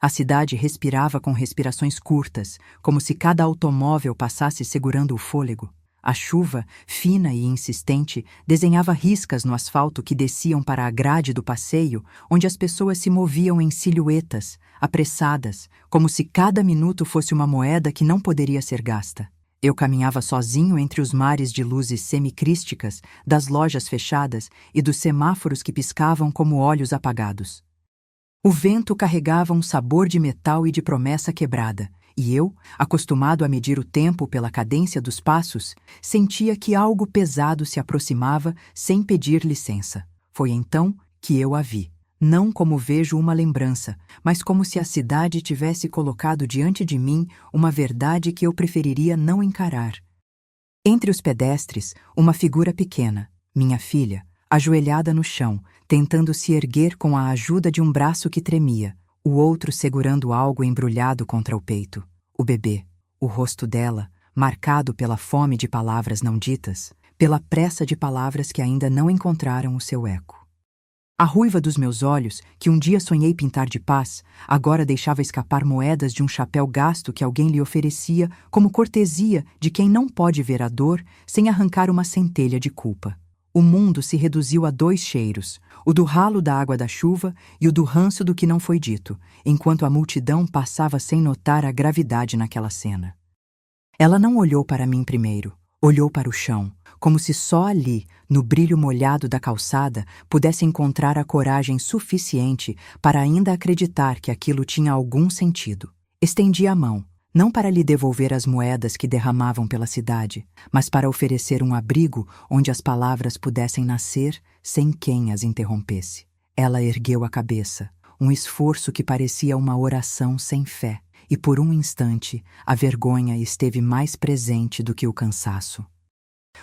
A cidade respirava com respirações curtas, como se cada automóvel passasse segurando o fôlego. A chuva, fina e insistente, desenhava riscas no asfalto que desciam para a grade do passeio, onde as pessoas se moviam em silhuetas, apressadas, como se cada minuto fosse uma moeda que não poderia ser gasta. Eu caminhava sozinho entre os mares de luzes semicrísticas, das lojas fechadas e dos semáforos que piscavam como olhos apagados. O vento carregava um sabor de metal e de promessa quebrada, e eu, acostumado a medir o tempo pela cadência dos passos, sentia que algo pesado se aproximava sem pedir licença. Foi então que eu a vi, não como vejo uma lembrança, mas como se a cidade tivesse colocado diante de mim uma verdade que eu preferiria não encarar. Entre os pedestres, uma figura pequena, minha filha, ajoelhada no chão, tentando se erguer com a ajuda de um braço que tremia, o outro segurando algo embrulhado contra o peito. O bebê, o rosto dela, marcado pela fome de palavras não ditas, pela pressa de palavras que ainda não encontraram o seu eco. A ruiva dos meus olhos, que um dia sonhei pintar de paz, agora deixava escapar moedas de um chapéu gasto que alguém lhe oferecia como cortesia de quem não pode ver a dor sem arrancar uma centelha de culpa. O mundo se reduziu a 2 cheiros, o do ralo da água da chuva e o do ranço do que não foi dito, enquanto a multidão passava sem notar a gravidade naquela cena. Ela não olhou para mim primeiro, olhou para o chão, como se só ali, no brilho molhado da calçada, pudesse encontrar a coragem suficiente para ainda acreditar que aquilo tinha algum sentido. Estendi a mão, não para lhe devolver as moedas que derramavam pela cidade, mas para oferecer um abrigo onde as palavras pudessem nascer sem quem as interrompesse. Ela ergueu a cabeça, um esforço que parecia uma oração sem fé, e por um instante a vergonha esteve mais presente do que o cansaço.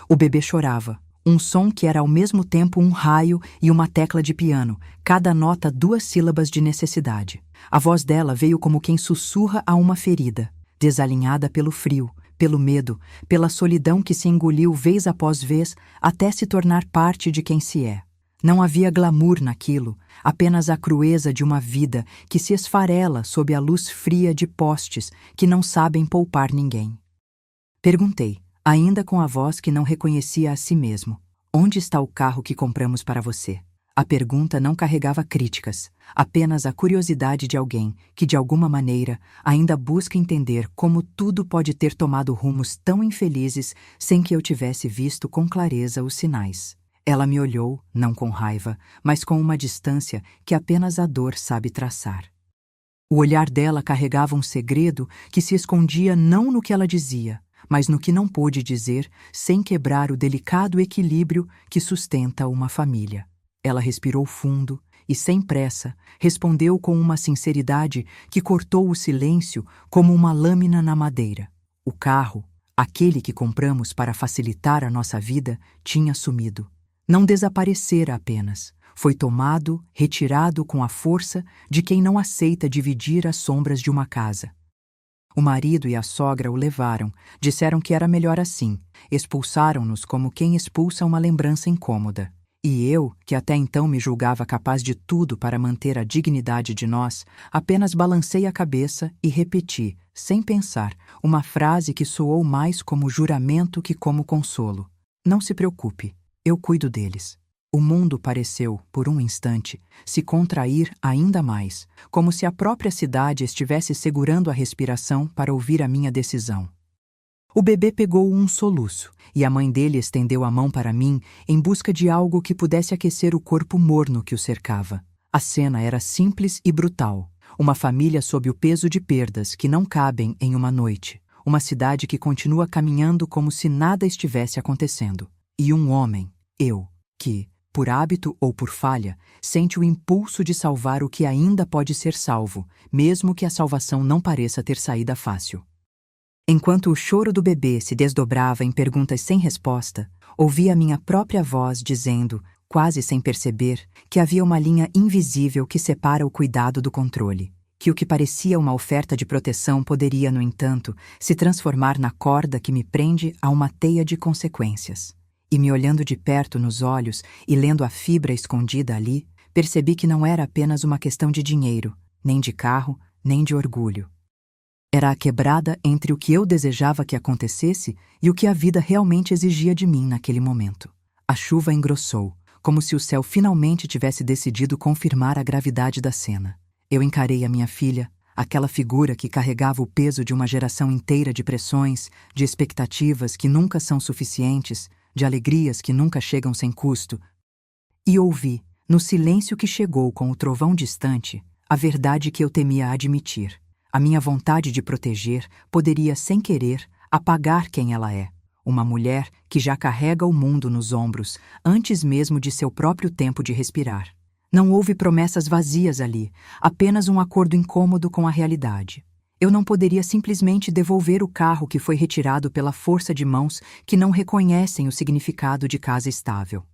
O bebê chorava, um som que era ao mesmo tempo um raio e uma tecla de piano, cada nota 2 sílabas de necessidade. A voz dela veio como quem sussurra a uma ferida, desalinhada pelo frio, pelo medo, pela solidão que se engoliu vez após vez até se tornar parte de quem se é. Não havia glamour naquilo, apenas a crueza de uma vida que se esfarela sob a luz fria de postes que não sabem poupar ninguém. Perguntei, ainda com a voz que não reconhecia a si mesmo, onde está o carro que compramos para você? A pergunta não carregava críticas, apenas a curiosidade de alguém que, de alguma maneira, ainda busca entender como tudo pode ter tomado rumos tão infelizes sem que eu tivesse visto com clareza os sinais. Ela me olhou, não com raiva, mas com uma distância que apenas a dor sabe traçar. O olhar dela carregava um segredo que se escondia não no que ela dizia, mas no que não pôde dizer sem quebrar o delicado equilíbrio que sustenta uma família. Ela respirou fundo e, sem pressa, respondeu com uma sinceridade que cortou o silêncio como uma lâmina na madeira. O carro, aquele que compramos para facilitar a nossa vida, tinha sumido. Não desaparecera apenas. Foi tomado, retirado com a força de quem não aceita dividir as sombras de uma casa. O marido e a sogra o levaram, disseram que era melhor assim, expulsaram-nos como quem expulsa uma lembrança incômoda. E eu, que até então me julgava capaz de tudo para manter a dignidade de nós, apenas balancei a cabeça e repeti, sem pensar, uma frase que soou mais como juramento que como consolo. Não se preocupe, eu cuido deles. O mundo pareceu, por um instante, se contrair ainda mais, como se a própria cidade estivesse segurando a respiração para ouvir a minha decisão. O bebê pegou um soluço, e a mãe dele estendeu a mão para mim em busca de algo que pudesse aquecer o corpo morno que o cercava. A cena era simples e brutal. Uma família sob o peso de perdas que não cabem em uma noite. Uma cidade que continua caminhando como se nada estivesse acontecendo. E um homem, eu, que, por hábito ou por falha, sente o impulso de salvar o que ainda pode ser salvo, mesmo que a salvação não pareça ter saída fácil. Enquanto o choro do bebê se desdobrava em perguntas sem resposta, ouvi a minha própria voz dizendo, quase sem perceber, que havia uma linha invisível que separa o cuidado do controle, que o que parecia uma oferta de proteção poderia, no entanto, se transformar na corda que me prende a uma teia de consequências. E me olhando de perto nos olhos e lendo a fibra escondida ali, percebi que não era apenas uma questão de dinheiro, nem de carro, nem de orgulho. Era a quebrada entre o que eu desejava que acontecesse e o que a vida realmente exigia de mim naquele momento. A chuva engrossou, como se o céu finalmente tivesse decidido confirmar a gravidade da cena. Eu encarei a minha filha, aquela figura que carregava o peso de uma geração inteira de pressões, de expectativas que nunca são suficientes, de alegrias que nunca chegam sem custo, e ouvi, no silêncio que chegou com o trovão distante, a verdade que eu temia admitir. A minha vontade de proteger poderia, sem querer, apagar quem ela é. Uma mulher que já carrega o mundo nos ombros antes mesmo de seu próprio tempo de respirar. Não houve promessas vazias ali, apenas um acordo incômodo com a realidade. Eu não poderia simplesmente devolver o carro que foi retirado pela força de mãos que não reconhecem o significado de casa estável.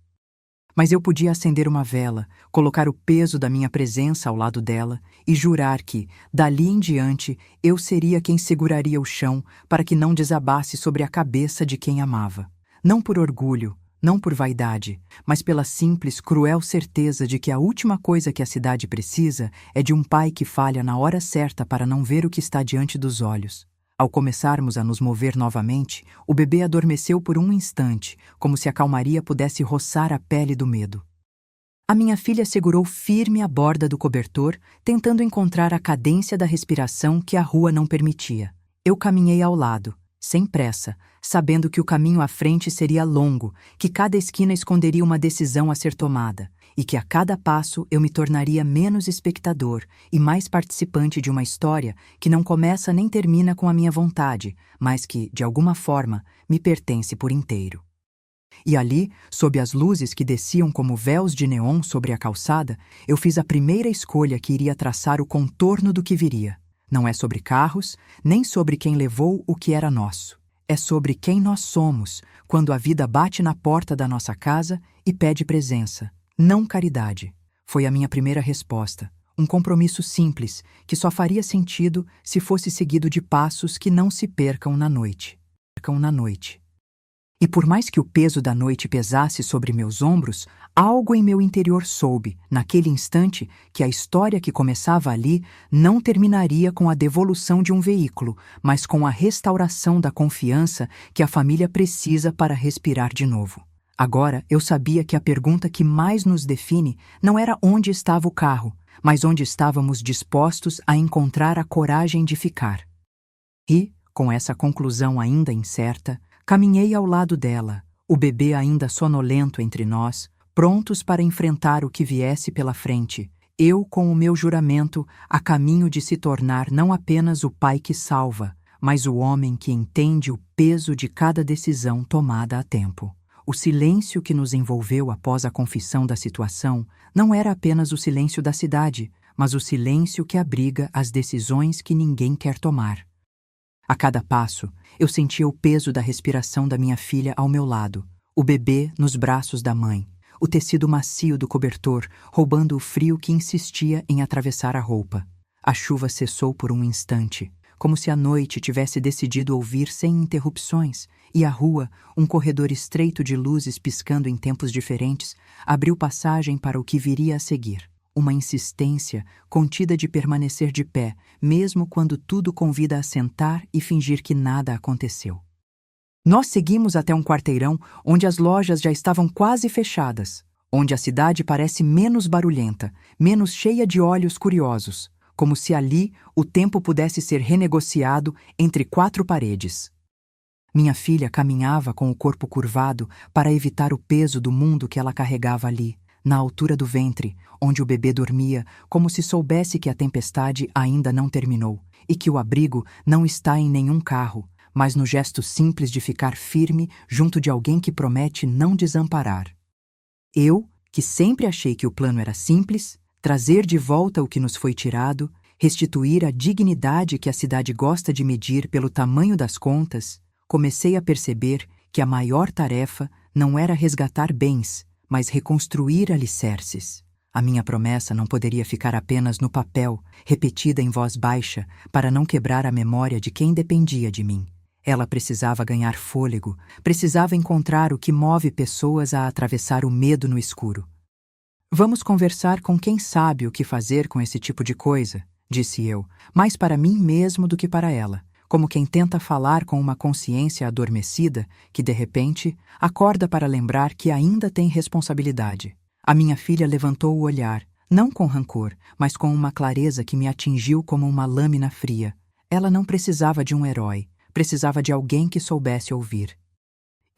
Mas eu podia acender uma vela, colocar o peso da minha presença ao lado dela e jurar que, dali em diante, eu seria quem seguraria o chão para que não desabasse sobre a cabeça de quem amava. Não por orgulho, não por vaidade, mas pela simples, cruel certeza de que a última coisa que a cidade precisa é de um pai que falha na hora certa para não ver o que está diante dos olhos. Ao começarmos a nos mover novamente, o bebê adormeceu por um instante, como se a calmaria pudesse roçar a pele do medo. A minha filha segurou firme a borda do cobertor, tentando encontrar a cadência da respiração que a rua não permitia. Eu caminhei ao lado, sem pressa, sabendo que o caminho à frente seria longo, que cada esquina esconderia uma decisão a ser tomada, e que a cada passo eu me tornaria menos espectador e mais participante de uma história que não começa nem termina com a minha vontade, mas que, de alguma forma, me pertence por inteiro. E ali, sob as luzes que desciam como véus de neon sobre a calçada, eu fiz a primeira escolha que iria traçar o contorno do que viria. Não é sobre carros, nem sobre quem levou o que era nosso. É sobre quem nós somos, quando a vida bate na porta da nossa casa e pede presença. Não caridade. Foi a minha primeira resposta. Um compromisso simples, que só faria sentido se fosse seguido de passos que não se percam na noite. E por mais que o peso da noite pesasse sobre meus ombros, algo em meu interior soube, naquele instante, que a história que começava ali não terminaria com a devolução de um veículo, mas com a restauração da confiança que a família precisa para respirar de novo. Agora eu sabia que a pergunta que mais nos define não era onde estava o carro, mas onde estávamos dispostos a encontrar a coragem de ficar. E, com essa conclusão ainda incerta, caminhei ao lado dela, o bebê ainda sonolento entre nós, prontos para enfrentar o que viesse pela frente, eu com o meu juramento a caminho de se tornar não apenas o pai que salva, mas o homem que entende o peso de cada decisão tomada a tempo. O silêncio que nos envolveu após a confissão da situação não era apenas o silêncio da cidade, mas o silêncio que abriga as decisões que ninguém quer tomar. A cada passo, eu sentia o peso da respiração da minha filha ao meu lado, o bebê nos braços da mãe, o tecido macio do cobertor roubando o frio que insistia em atravessar a roupa. A chuva cessou por um instante, como se a noite tivesse decidido ouvir sem interrupções, e a rua, um corredor estreito de luzes piscando em tempos diferentes, abriu passagem para o que viria a seguir. Uma insistência contida de permanecer de pé, mesmo quando tudo convida a sentar e fingir que nada aconteceu. Nós seguimos até um quarteirão onde as lojas já estavam quase fechadas, onde a cidade parece menos barulhenta, menos cheia de olhos curiosos, como se ali o tempo pudesse ser renegociado entre quatro paredes. Minha filha caminhava com o corpo curvado para evitar o peso do mundo que ela carregava ali, na altura do ventre, onde o bebê dormia, como se soubesse que a tempestade ainda não terminou e que o abrigo não está em nenhum carro, mas no gesto simples de ficar firme junto de alguém que promete não desamparar. Eu, que sempre achei que o plano era simples, trazer de volta o que nos foi tirado, restituir a dignidade que a cidade gosta de medir pelo tamanho das contas, comecei a perceber que a maior tarefa não era resgatar bens, mas reconstruir alicerces. A minha promessa não poderia ficar apenas no papel, repetida em voz baixa, para não quebrar a memória de quem dependia de mim. Ela precisava ganhar fôlego, precisava encontrar o que move pessoas a atravessar o medo no escuro. Vamos conversar com quem sabe o que fazer com esse tipo de coisa, disse eu, mais para mim mesmo do que para ela, como quem tenta falar com uma consciência adormecida que, de repente, acorda para lembrar que ainda tem responsabilidade. A minha filha levantou o olhar, não com rancor, mas com uma clareza que me atingiu como uma lâmina fria. Ela não precisava de um herói, precisava de alguém que soubesse ouvir.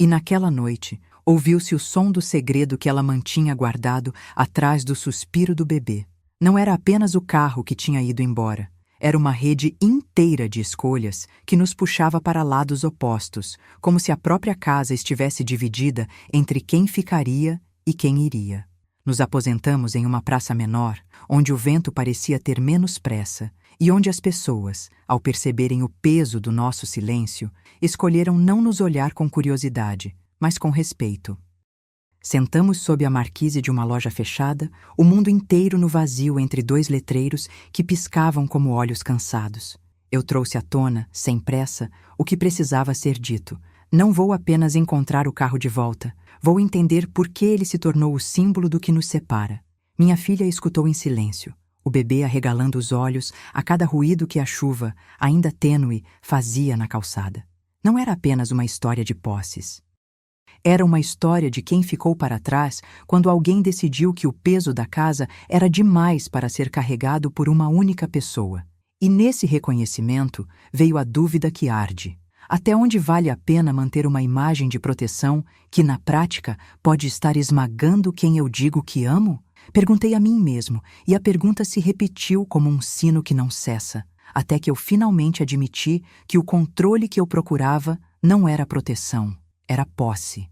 E naquela noite, ouviu-se o som do segredo que ela mantinha guardado atrás do suspiro do bebê. Não era apenas o carro que tinha ido embora. Era uma rede inteira de escolhas que nos puxava para lados opostos, como se a própria casa estivesse dividida entre quem ficaria e quem iria. Nos aposentamos em uma praça menor, onde o vento parecia ter menos pressa, e onde as pessoas, ao perceberem o peso do nosso silêncio, escolheram não nos olhar com curiosidade, mas com respeito. Sentamos sob a marquise de uma loja fechada, o mundo inteiro no vazio entre dois letreiros que piscavam como olhos cansados. Eu trouxe à tona, sem pressa, o que precisava ser dito. Não vou apenas encontrar o carro de volta, vou entender por que ele se tornou o símbolo do que nos separa. Minha filha escutou em silêncio, o bebê arregalando os olhos a cada ruído que a chuva, ainda tênue, fazia na calçada. Não era apenas uma história de posses. Era uma história de quem ficou para trás quando alguém decidiu que o peso da casa era demais para ser carregado por uma única pessoa. E nesse reconhecimento veio a dúvida que arde. Até onde vale a pena manter uma imagem de proteção que, na prática, pode estar esmagando quem eu digo que amo? Perguntei a mim mesmo, e a pergunta se repetiu como um sino que não cessa, até que eu finalmente admiti que o controle que eu procurava não era proteção, era posse.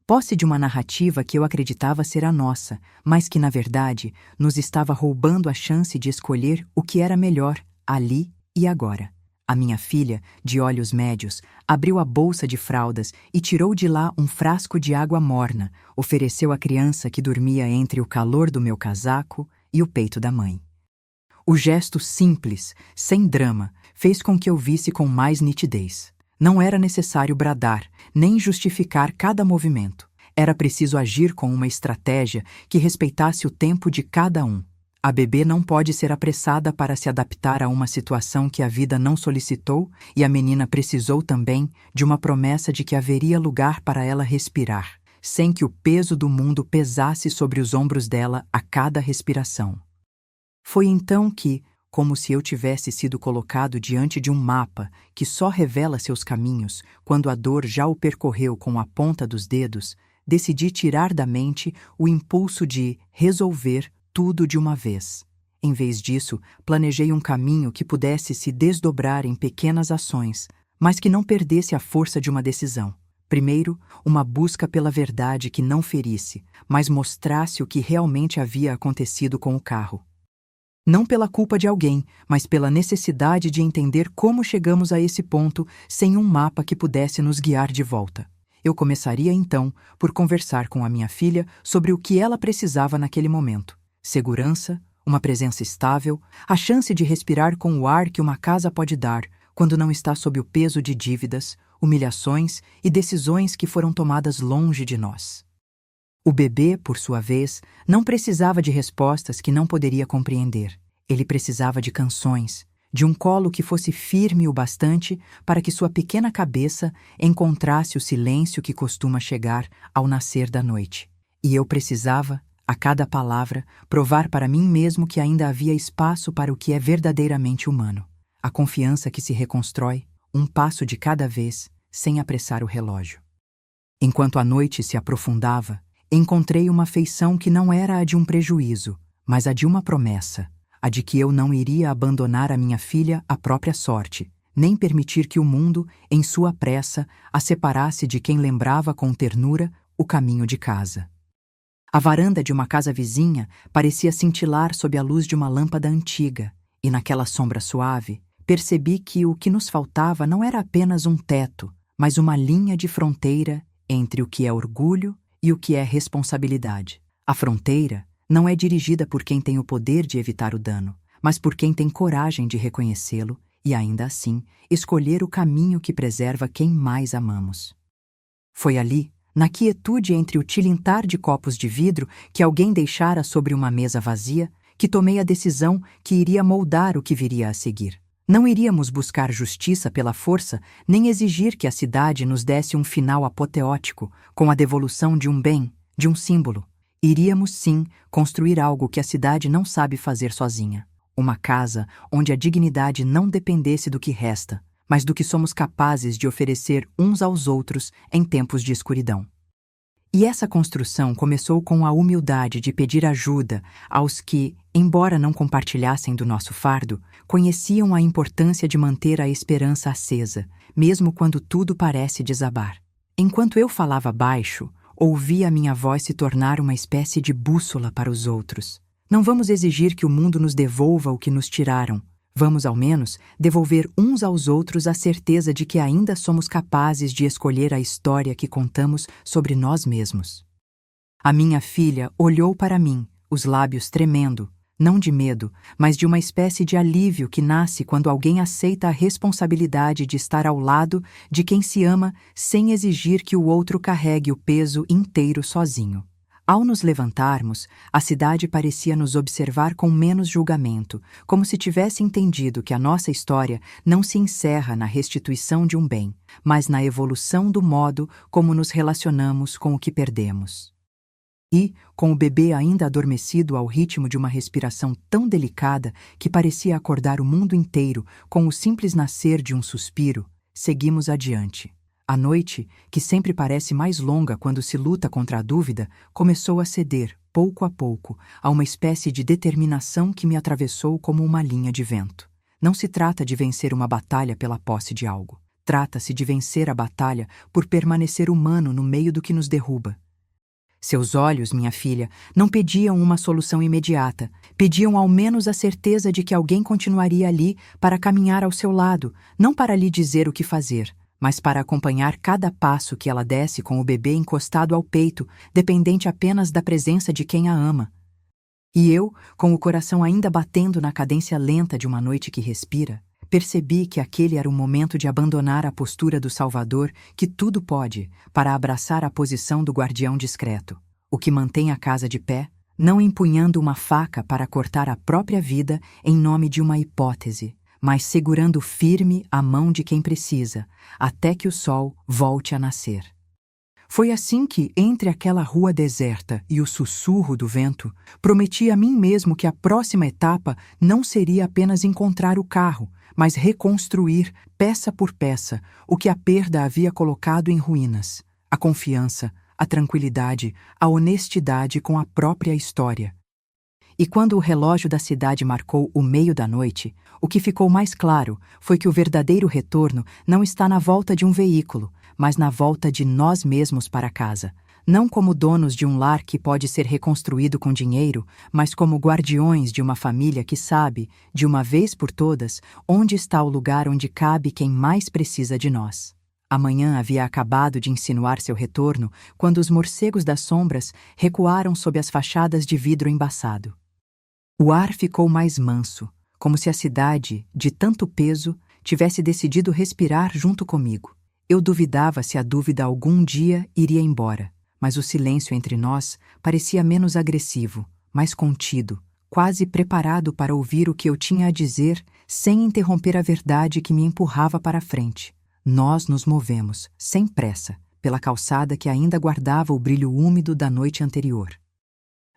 Posse de uma narrativa que eu acreditava ser a nossa, mas que, na verdade, nos estava roubando a chance de escolher o que era melhor, ali e agora. A minha filha, de olhos médios, abriu a bolsa de fraldas e tirou de lá um frasco de água morna, ofereceu à criança que dormia entre o calor do meu casaco e o peito da mãe. O gesto simples, sem drama, fez com que eu visse com mais nitidez. Não era necessário bradar, nem justificar cada movimento. Era preciso agir com uma estratégia que respeitasse o tempo de cada um. A bebê não pode ser apressada para se adaptar a uma situação que a vida não solicitou, e a menina precisou também de uma promessa de que haveria lugar para ela respirar, sem que o peso do mundo pesasse sobre os ombros dela a cada respiração. Foi então que, como se eu tivesse sido colocado diante de um mapa que só revela seus caminhos quando a dor já o percorreu com a ponta dos dedos, decidi tirar da mente o impulso de resolver tudo de uma vez. Em vez disso, planejei um caminho que pudesse se desdobrar em pequenas ações, mas que não perdesse a força de uma decisão. Primeiro, uma busca pela verdade que não ferisse, mas mostrasse o que realmente havia acontecido com o carro. Não pela culpa de alguém, mas pela necessidade de entender como chegamos a esse ponto sem um mapa que pudesse nos guiar de volta. Eu começaria, então, por conversar com a minha filha sobre o que ela precisava naquele momento. Segurança, uma presença estável, a chance de respirar com o ar que uma casa pode dar quando não está sob o peso de dívidas, humilhações e decisões que foram tomadas longe de nós. O bebê, por sua vez, não precisava de respostas que não poderia compreender. Ele precisava de canções, de um colo que fosse firme o bastante para que sua pequena cabeça encontrasse o silêncio que costuma chegar ao nascer da noite. E eu precisava, a cada palavra, provar para mim mesmo que ainda havia espaço para o que é verdadeiramente humano. A confiança que se reconstrói, um passo de cada vez, sem apressar o relógio. Enquanto a noite se aprofundava, encontrei uma feição que não era a de um prejuízo, mas a de uma promessa, a de que eu não iria abandonar a minha filha à própria sorte, nem permitir que o mundo, em sua pressa, a separasse de quem lembrava com ternura o caminho de casa. A varanda de uma casa vizinha parecia cintilar sob a luz de uma lâmpada antiga, e naquela sombra suave, percebi que o que nos faltava não era apenas um teto, mas uma linha de fronteira entre o que é orgulho e o que é responsabilidade. A fronteira não é dirigida por quem tem o poder de evitar o dano, mas por quem tem coragem de reconhecê-lo e, ainda assim, escolher o caminho que preserva quem mais amamos. Foi ali, na quietude entre o tilintar de copos de vidro que alguém deixara sobre uma mesa vazia, que tomei a decisão que iria moldar o que viria a seguir. Não iríamos buscar justiça pela força, nem exigir que a cidade nos desse um final apoteótico, com a devolução de um bem, de um símbolo. Iríamos, sim, construir algo que a cidade não sabe fazer sozinha. Uma casa onde a dignidade não dependesse do que resta, mas do que somos capazes de oferecer uns aos outros em tempos de escuridão. E essa construção começou com a humildade de pedir ajuda aos que, embora não compartilhassem do nosso fardo, conheciam a importância de manter a esperança acesa, mesmo quando tudo parece desabar. Enquanto eu falava baixo, ouvi a minha voz se tornar uma espécie de bússola para os outros. Não vamos exigir que o mundo nos devolva o que nos tiraram. Vamos, ao menos, devolver uns aos outros a certeza de que ainda somos capazes de escolher a história que contamos sobre nós mesmos. A minha filha olhou para mim, os lábios tremendo, não de medo, mas de uma espécie de alívio que nasce quando alguém aceita a responsabilidade de estar ao lado de quem se ama sem exigir que o outro carregue o peso inteiro sozinho. Ao nos levantarmos, a cidade parecia nos observar com menos julgamento, como se tivesse entendido que a nossa história não se encerra na restituição de um bem, mas na evolução do modo como nos relacionamos com o que perdemos. E, com o bebê ainda adormecido ao ritmo de uma respiração tão delicada que parecia acordar o mundo inteiro com o simples nascer de um suspiro, seguimos adiante. A noite, que sempre parece mais longa quando se luta contra a dúvida, começou a ceder, pouco a pouco, a uma espécie de determinação que me atravessou como uma linha de vento. Não se trata de vencer uma batalha pela posse de algo. Trata-se de vencer a batalha por permanecer humano no meio do que nos derruba. Seus olhos, minha filha, não pediam uma solução imediata, pediam ao menos a certeza de que alguém continuaria ali para caminhar ao seu lado, não para lhe dizer o que fazer, mas para acompanhar cada passo que ela desse com o bebê encostado ao peito, dependente apenas da presença de quem a ama. E eu, com o coração ainda batendo na cadência lenta de uma noite que respira, percebi que aquele era o momento de abandonar a postura do Salvador que tudo pode, para abraçar a posição do guardião discreto, o que mantém a casa de pé, não empunhando uma faca para cortar a própria vida em nome de uma hipótese, mas segurando firme a mão de quem precisa, até que o sol volte a nascer. Foi assim que, entre aquela rua deserta e o sussurro do vento, prometi a mim mesmo que a próxima etapa não seria apenas encontrar o carro, mas reconstruir, peça por peça, o que a perda havia colocado em ruínas: a confiança, a tranquilidade, a honestidade com a própria história. E quando o relógio da cidade marcou o meio da noite, o que ficou mais claro foi que o verdadeiro retorno não está na volta de um veículo, mas na volta de nós mesmos para casa, não como donos de um lar que pode ser reconstruído com dinheiro, mas como guardiões de uma família que sabe, de uma vez por todas, onde está o lugar onde cabe quem mais precisa de nós. A manhã havia acabado de insinuar seu retorno quando os morcegos das sombras recuaram sob as fachadas de vidro embaçado. O ar ficou mais manso, como se a cidade, de tanto peso, tivesse decidido respirar junto comigo. Eu duvidava se a dúvida algum dia iria embora, mas o silêncio entre nós parecia menos agressivo, mais contido, quase preparado para ouvir o que eu tinha a dizer sem interromper a verdade que me empurrava para a frente. Nós nos movemos, sem pressa, pela calçada que ainda guardava o brilho úmido da noite anterior.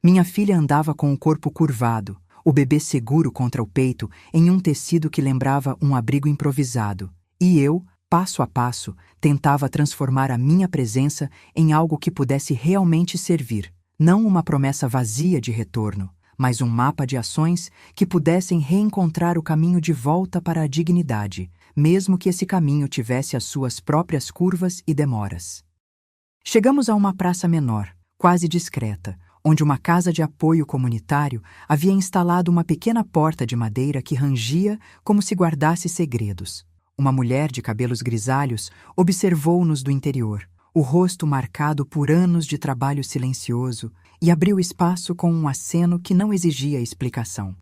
Minha filha andava com o corpo curvado, o bebê seguro contra o peito em um tecido que lembrava um abrigo improvisado, e eu, passo a passo, tentava transformar a minha presença em algo que pudesse realmente servir, não uma promessa vazia de retorno, mas um mapa de ações que pudessem reencontrar o caminho de volta para a dignidade, mesmo que esse caminho tivesse as suas próprias curvas e demoras. Chegamos a uma praça menor, quase discreta, onde uma casa de apoio comunitário havia instalado uma pequena porta de madeira que rangia como se guardasse segredos. Uma mulher de cabelos grisalhos observou-nos do interior, o rosto marcado por anos de trabalho silencioso, e abriu espaço com um aceno que não exigia explicação.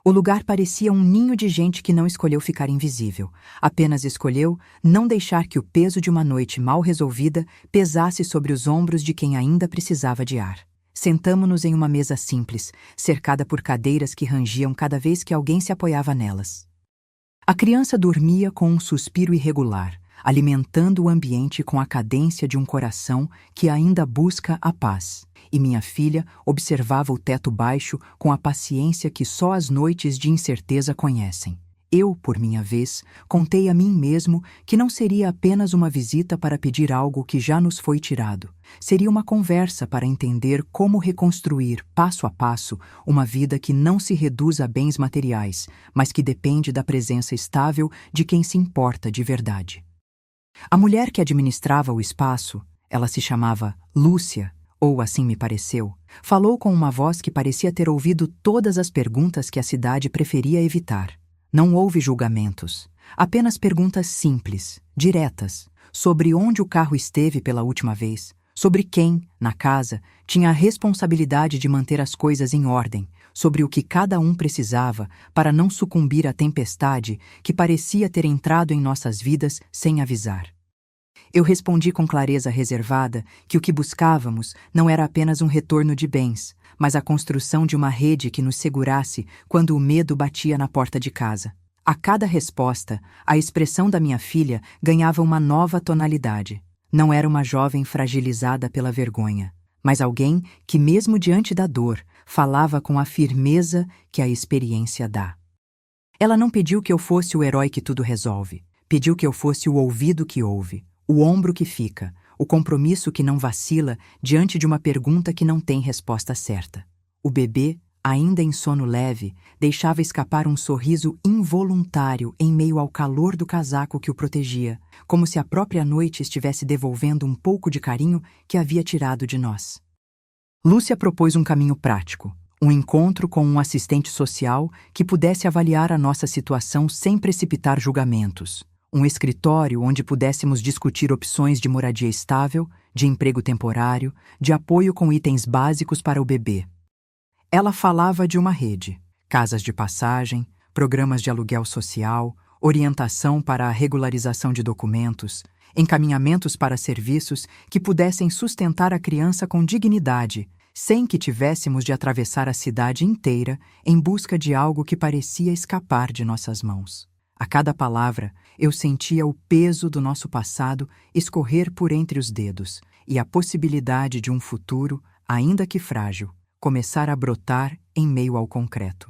O lugar parecia um ninho de gente que não escolheu ficar invisível, apenas escolheu não deixar que o peso de uma noite mal resolvida pesasse sobre os ombros de quem ainda precisava de ar. Sentamo-nos em uma mesa simples, cercada por cadeiras que rangiam cada vez que alguém se apoiava nelas. A criança dormia com um suspiro irregular, alimentando o ambiente com a cadência de um coração que ainda busca a paz. E minha filha observava o teto baixo com a paciência que só as noites de incerteza conhecem. Eu, por minha vez, contei a mim mesmo que não seria apenas uma visita para pedir algo que já nos foi tirado. Seria uma conversa para entender como reconstruir, passo a passo, uma vida que não se reduz a bens materiais, mas que depende da presença estável de quem se importa de verdade. A mulher que administrava o espaço, ela se chamava Lúcia, ou assim me pareceu, falou com uma voz que parecia ter ouvido todas as perguntas que a cidade preferia evitar. Não houve julgamentos, apenas perguntas simples, diretas, sobre onde o carro esteve pela última vez, sobre quem, na casa, tinha a responsabilidade de manter as coisas em ordem, sobre o que cada um precisava para não sucumbir à tempestade que parecia ter entrado em nossas vidas sem avisar. Eu respondi com clareza reservada que o que buscávamos não era apenas um retorno de bens, mas a construção de uma rede que nos segurasse quando o medo batia na porta de casa. A cada resposta, a expressão da minha filha ganhava uma nova tonalidade. Não era uma jovem fragilizada pela vergonha, mas alguém que, mesmo diante da dor, falava com a firmeza que a experiência dá. Ela não pediu que eu fosse o herói que tudo resolve. Pediu que eu fosse o ouvido que ouve, o ombro que fica, o compromisso que não vacila diante de uma pergunta que não tem resposta certa. O bebê, ainda em sono leve, deixava escapar um sorriso involuntário em meio ao calor do casaco que o protegia, como se a própria noite estivesse devolvendo um pouco de carinho que havia tirado de nós. Lúcia propôs um caminho prático, um encontro com um assistente social que pudesse avaliar a nossa situação sem precipitar julgamentos. Um escritório onde pudéssemos discutir opções de moradia estável, de emprego temporário, de apoio com itens básicos para o bebê. Ela falava de uma rede, casas de passagem, programas de aluguel social, orientação para a regularização de documentos, encaminhamentos para serviços que pudessem sustentar a criança com dignidade, sem que tivéssemos de atravessar a cidade inteira em busca de algo que parecia escapar de nossas mãos. A cada palavra, eu sentia o peso do nosso passado escorrer por entre os dedos e a possibilidade de um futuro, ainda que frágil, começar a brotar em meio ao concreto.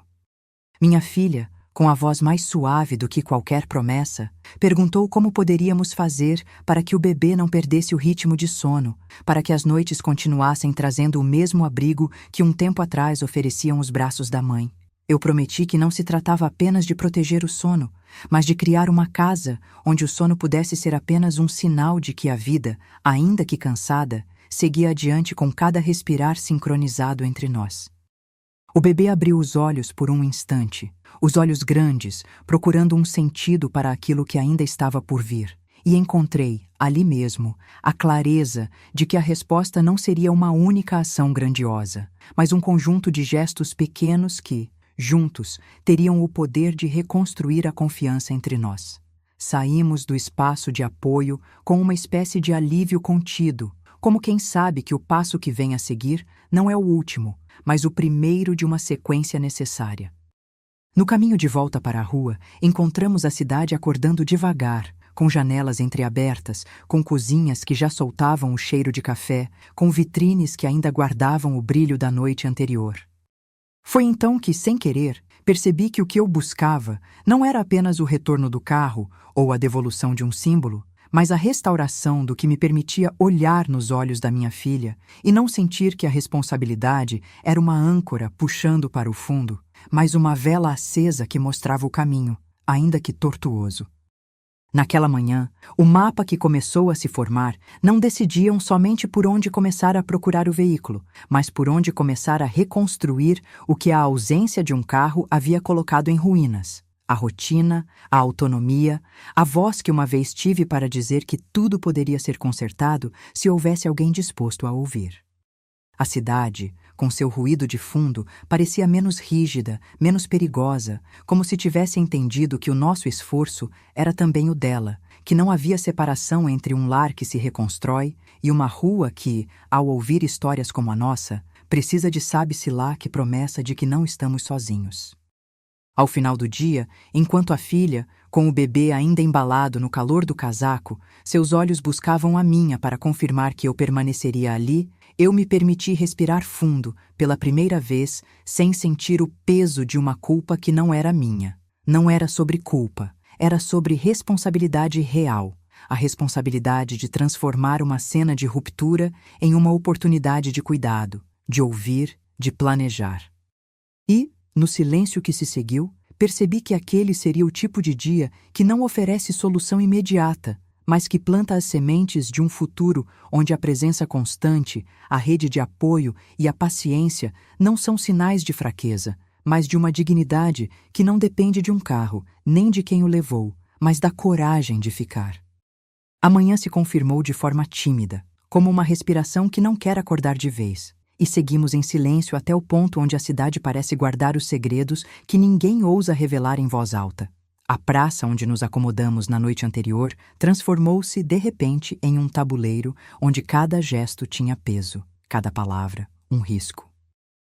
Minha filha, com a voz mais suave do que qualquer promessa, perguntou como poderíamos fazer para que o bebê não perdesse o ritmo de sono, para que as noites continuassem trazendo o mesmo abrigo que um tempo atrás ofereciam os braços da mãe. Eu prometi que não se tratava apenas de proteger o sono, mas de criar uma casa onde o sono pudesse ser apenas um sinal de que a vida, ainda que cansada, seguia adiante com cada respirar sincronizado entre nós. O bebê abriu os olhos por um instante, os olhos grandes, procurando um sentido para aquilo que ainda estava por vir, e encontrei, ali mesmo, a clareza de que a resposta não seria uma única ação grandiosa, mas um conjunto de gestos pequenos que, juntos, teriam o poder de reconstruir a confiança entre nós. Saímos do espaço de apoio com uma espécie de alívio contido, como quem sabe que o passo que vem a seguir não é o último, mas o primeiro de uma sequência necessária. No caminho de volta para a rua, encontramos a cidade acordando devagar, com janelas entreabertas, com cozinhas que já soltavam o cheiro de café, com vitrines que ainda guardavam o brilho da noite anterior. Foi então que, sem querer, percebi que o que eu buscava não era apenas o retorno do carro ou a devolução de um símbolo, mas a restauração do que me permitia olhar nos olhos da minha filha e não sentir que a responsabilidade era uma âncora puxando para o fundo, mas uma vela acesa que mostrava o caminho, ainda que tortuoso. Naquela manhã, o mapa que começou a se formar não decidiam somente por onde começar a procurar o veículo, mas por onde começar a reconstruir o que a ausência de um carro havia colocado em ruínas. A rotina, a autonomia, a voz que uma vez tive para dizer que tudo poderia ser consertado se houvesse alguém disposto a ouvir. A cidade, com seu ruído de fundo, parecia menos rígida, menos perigosa, como se tivesse entendido que o nosso esforço era também o dela, que não havia separação entre um lar que se reconstrói e uma rua que, ao ouvir histórias como a nossa, Precisa de sabe-se lá que promessa de que não estamos sozinhos. Ao final do dia, enquanto a filha, com o bebê ainda embalado no calor do casaco, seus olhos buscavam a minha para confirmar que eu permaneceria ali, eu me permiti respirar fundo, pela primeira vez, sem sentir o peso de uma culpa que não era minha. Não era sobre culpa, era sobre responsabilidade real. A responsabilidade de transformar uma cena de ruptura em uma oportunidade de cuidado, de ouvir, de planejar. E, no silêncio que se seguiu, percebi que aquele seria o tipo de dia que não oferece solução imediata, mas que planta as sementes de um futuro onde a presença constante, a rede de apoio e a paciência não são sinais de fraqueza, mas de uma dignidade que não depende de um carro, nem de quem o levou, mas da coragem de ficar. A manhã se confirmou de forma tímida, como uma respiração que não quer acordar de vez. E seguimos em silêncio até o ponto onde a cidade parece guardar os segredos que ninguém ousa revelar em voz alta. A praça onde nos acomodamos na noite anterior transformou-se, de repente, em um tabuleiro onde cada gesto tinha peso, cada palavra, um risco.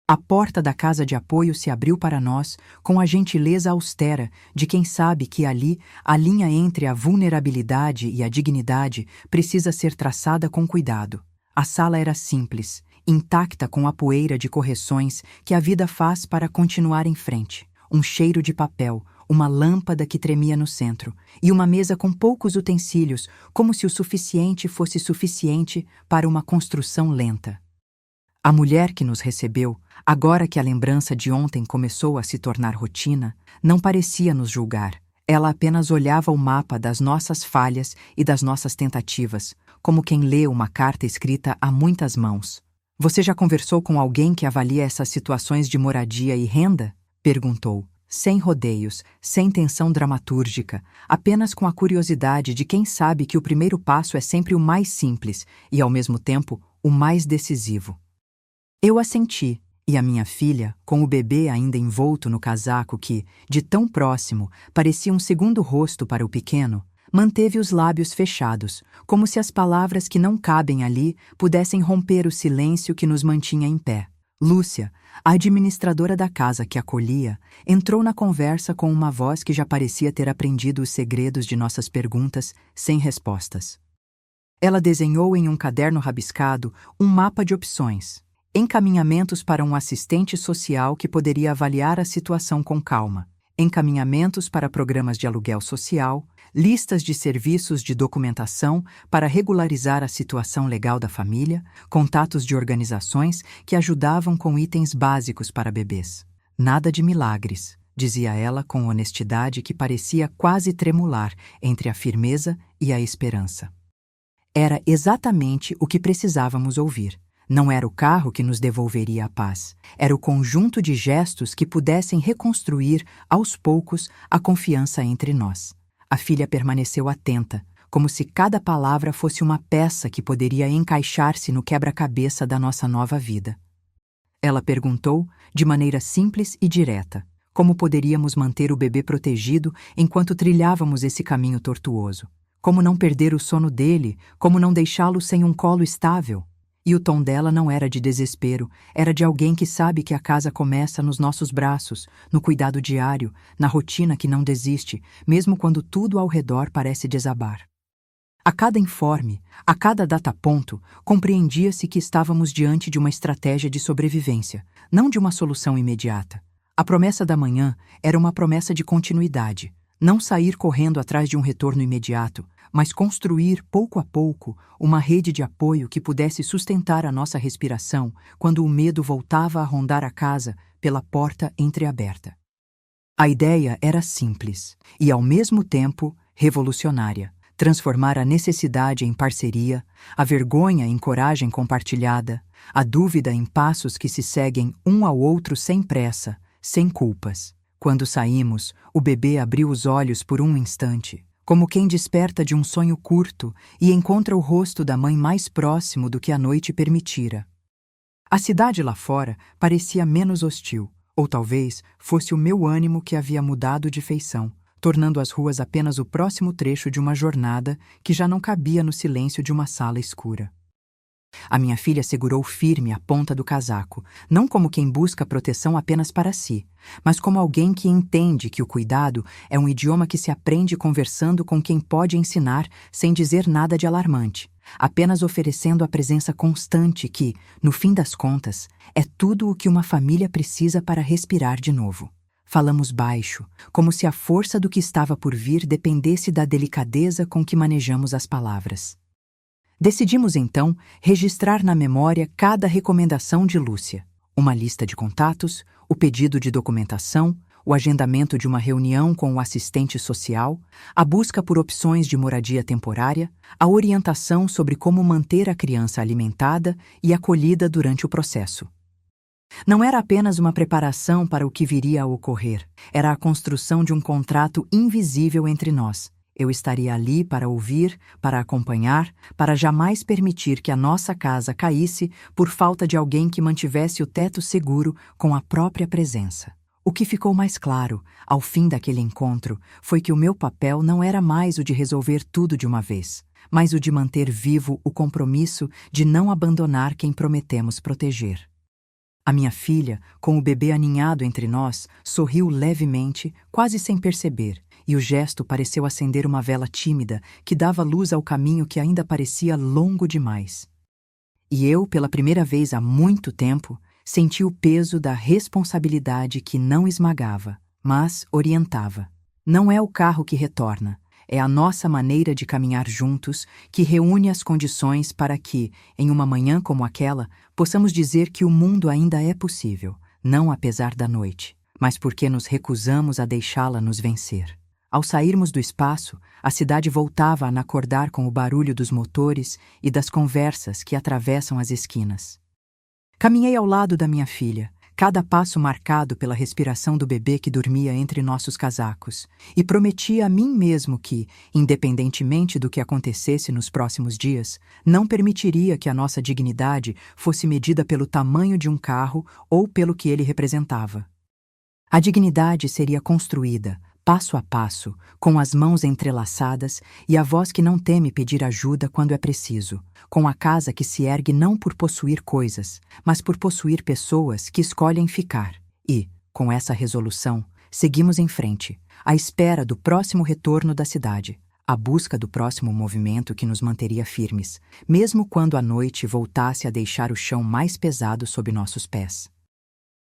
A porta da casa de apoio se abriu para nós com a gentileza austera de quem sabe que ali a linha entre a vulnerabilidade e a dignidade precisa ser traçada com cuidado. A sala era simples, intacta com a poeira de correções que a vida faz para continuar em frente. Um cheiro de papel, uma lâmpada que tremia no centro e uma mesa com poucos utensílios, como se o suficiente fosse suficiente para uma construção lenta. A mulher que nos recebeu, agora que a lembrança de ontem começou a se tornar rotina, não parecia nos julgar. Ela apenas olhava o mapa das nossas falhas e das nossas tentativas, como quem lê uma carta escrita a muitas mãos. Você já conversou com alguém que avalia essas situações de moradia e renda? Perguntou, sem rodeios, sem tensão dramatúrgica, apenas com a curiosidade de quem sabe que o primeiro passo é sempre o mais simples e, ao mesmo tempo, o mais decisivo. Eu assenti, e a minha filha, com o bebê ainda envolto no casaco que, de tão próximo, parecia um segundo rosto para o pequeno, manteve os lábios fechados, como se as palavras que não cabem ali pudessem romper o silêncio que nos mantinha em pé. Lúcia, a administradora da casa que acolhia, entrou na conversa com uma voz que já parecia ter aprendido os segredos de nossas perguntas sem respostas. Ela desenhou em um caderno rabiscado um mapa de opções, encaminhamentos para um assistente social que poderia avaliar a situação com calma, encaminhamentos para programas de aluguel social, listas de serviços de documentação para regularizar a situação legal da família, contatos de organizações que ajudavam com itens básicos para bebês. Nada de milagres, dizia ela com honestidade que parecia quase tremular entre a firmeza e a esperança. Era exatamente o que precisávamos ouvir. Não era o carro que nos devolveria a paz. Era o conjunto de gestos que pudessem reconstruir, aos poucos, a confiança entre nós. A filha permaneceu atenta, como se cada palavra fosse uma peça que poderia encaixar-se no quebra-cabeça da nossa nova vida. Ela perguntou, de maneira simples e direta, como poderíamos manter o bebê protegido enquanto trilhávamos esse caminho tortuoso. Como não perder o sono dele, como não deixá-lo sem um colo estável. E o tom dela não era de desespero, era de alguém que sabe que a casa começa nos nossos braços, no cuidado diário, na rotina que não desiste, mesmo quando tudo ao redor parece desabar. A cada informe, a cada data-ponto, compreendia-se que estávamos diante de uma estratégia de sobrevivência, não de uma solução imediata. A promessa da manhã era uma promessa de continuidade, não sair correndo atrás de um retorno imediato, mas construir, pouco a pouco, uma rede de apoio que pudesse sustentar a nossa respiração quando o medo voltava a rondar a casa pela porta entreaberta. A ideia era simples e, ao mesmo tempo, revolucionária. Transformar a necessidade em parceria, a vergonha em coragem compartilhada, a dúvida em passos que se seguem um ao outro sem pressa, sem culpas. Quando saímos, o bebê abriu os olhos por um instante, como quem desperta de um sonho curto e encontra o rosto da mãe mais próximo do que a noite permitira. A cidade lá fora parecia menos hostil, ou talvez fosse o meu ânimo que havia mudado de feição, tornando as ruas apenas o próximo trecho de uma jornada que já não cabia no silêncio de uma sala escura. A minha filha segurou firme a ponta do casaco, não como quem busca proteção apenas para si, mas como alguém que entende que o cuidado é um idioma que se aprende conversando com quem pode ensinar sem dizer nada de alarmante, apenas oferecendo a presença constante que, no fim das contas, é tudo o que uma família precisa para respirar de novo. Falamos baixo, como se a força do que estava por vir dependesse da delicadeza com que manejamos as palavras. Decidimos, então, registrar na memória cada recomendação de Lúcia, uma lista de contatos, o pedido de documentação, o agendamento de uma reunião com o assistente social, a busca por opções de moradia temporária, a orientação sobre como manter a criança alimentada e acolhida durante o processo. Não era apenas uma preparação para o que viria a ocorrer, era a construção de um contrato invisível entre nós. Eu estaria ali para ouvir, para acompanhar, para jamais permitir que a nossa casa caísse por falta de alguém que mantivesse o teto seguro com a própria presença. O que ficou mais claro, ao fim daquele encontro, foi que o meu papel não era mais o de resolver tudo de uma vez, mas o de manter vivo o compromisso de não abandonar quem prometemos proteger. A minha filha, com o bebê aninhado entre nós, sorriu levemente, quase sem perceber, e o gesto pareceu acender uma vela tímida que dava luz ao caminho que ainda parecia longo demais. E eu, pela primeira vez há muito tempo, senti o peso da responsabilidade que não esmagava, mas orientava. Não é o carro que retorna, é a nossa maneira de caminhar juntos que reúne as condições para que, em uma manhã como aquela, possamos dizer que o mundo ainda é possível, não apesar da noite, mas porque nos recusamos a deixá-la nos vencer. Ao sairmos do espaço, a cidade voltava a acordar com o barulho dos motores e das conversas que atravessam as esquinas. Caminhei ao lado da minha filha, cada passo marcado pela respiração do bebê que dormia entre nossos casacos, e prometi a mim mesmo que, independentemente do que acontecesse nos próximos dias, não permitiria que a nossa dignidade fosse medida pelo tamanho de um carro ou pelo que ele representava. A dignidade seria construída, passo a passo, com as mãos entrelaçadas e a voz que não teme pedir ajuda quando é preciso, com a casa que se ergue não por possuir coisas, mas por possuir pessoas que escolhem ficar. E, com essa resolução, seguimos em frente, à espera do próximo retorno da cidade, à busca do próximo movimento que nos manteria firmes, mesmo quando a noite voltasse a deixar o chão mais pesado sob nossos pés.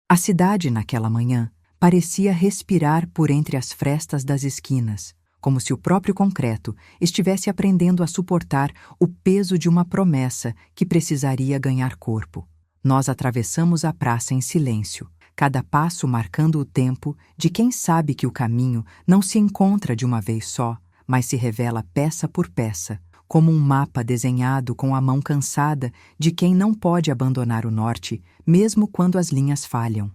A cidade, naquela manhã, parecia respirar por entre as frestas das esquinas, como se o próprio concreto estivesse aprendendo a suportar o peso de uma promessa que precisaria ganhar corpo. Nós atravessamos a praça em silêncio, cada passo marcando o tempo de quem sabe que o caminho não se encontra de uma vez só, mas se revela peça por peça, como um mapa desenhado com a mão cansada de quem não pode abandonar o norte, mesmo quando as linhas falham.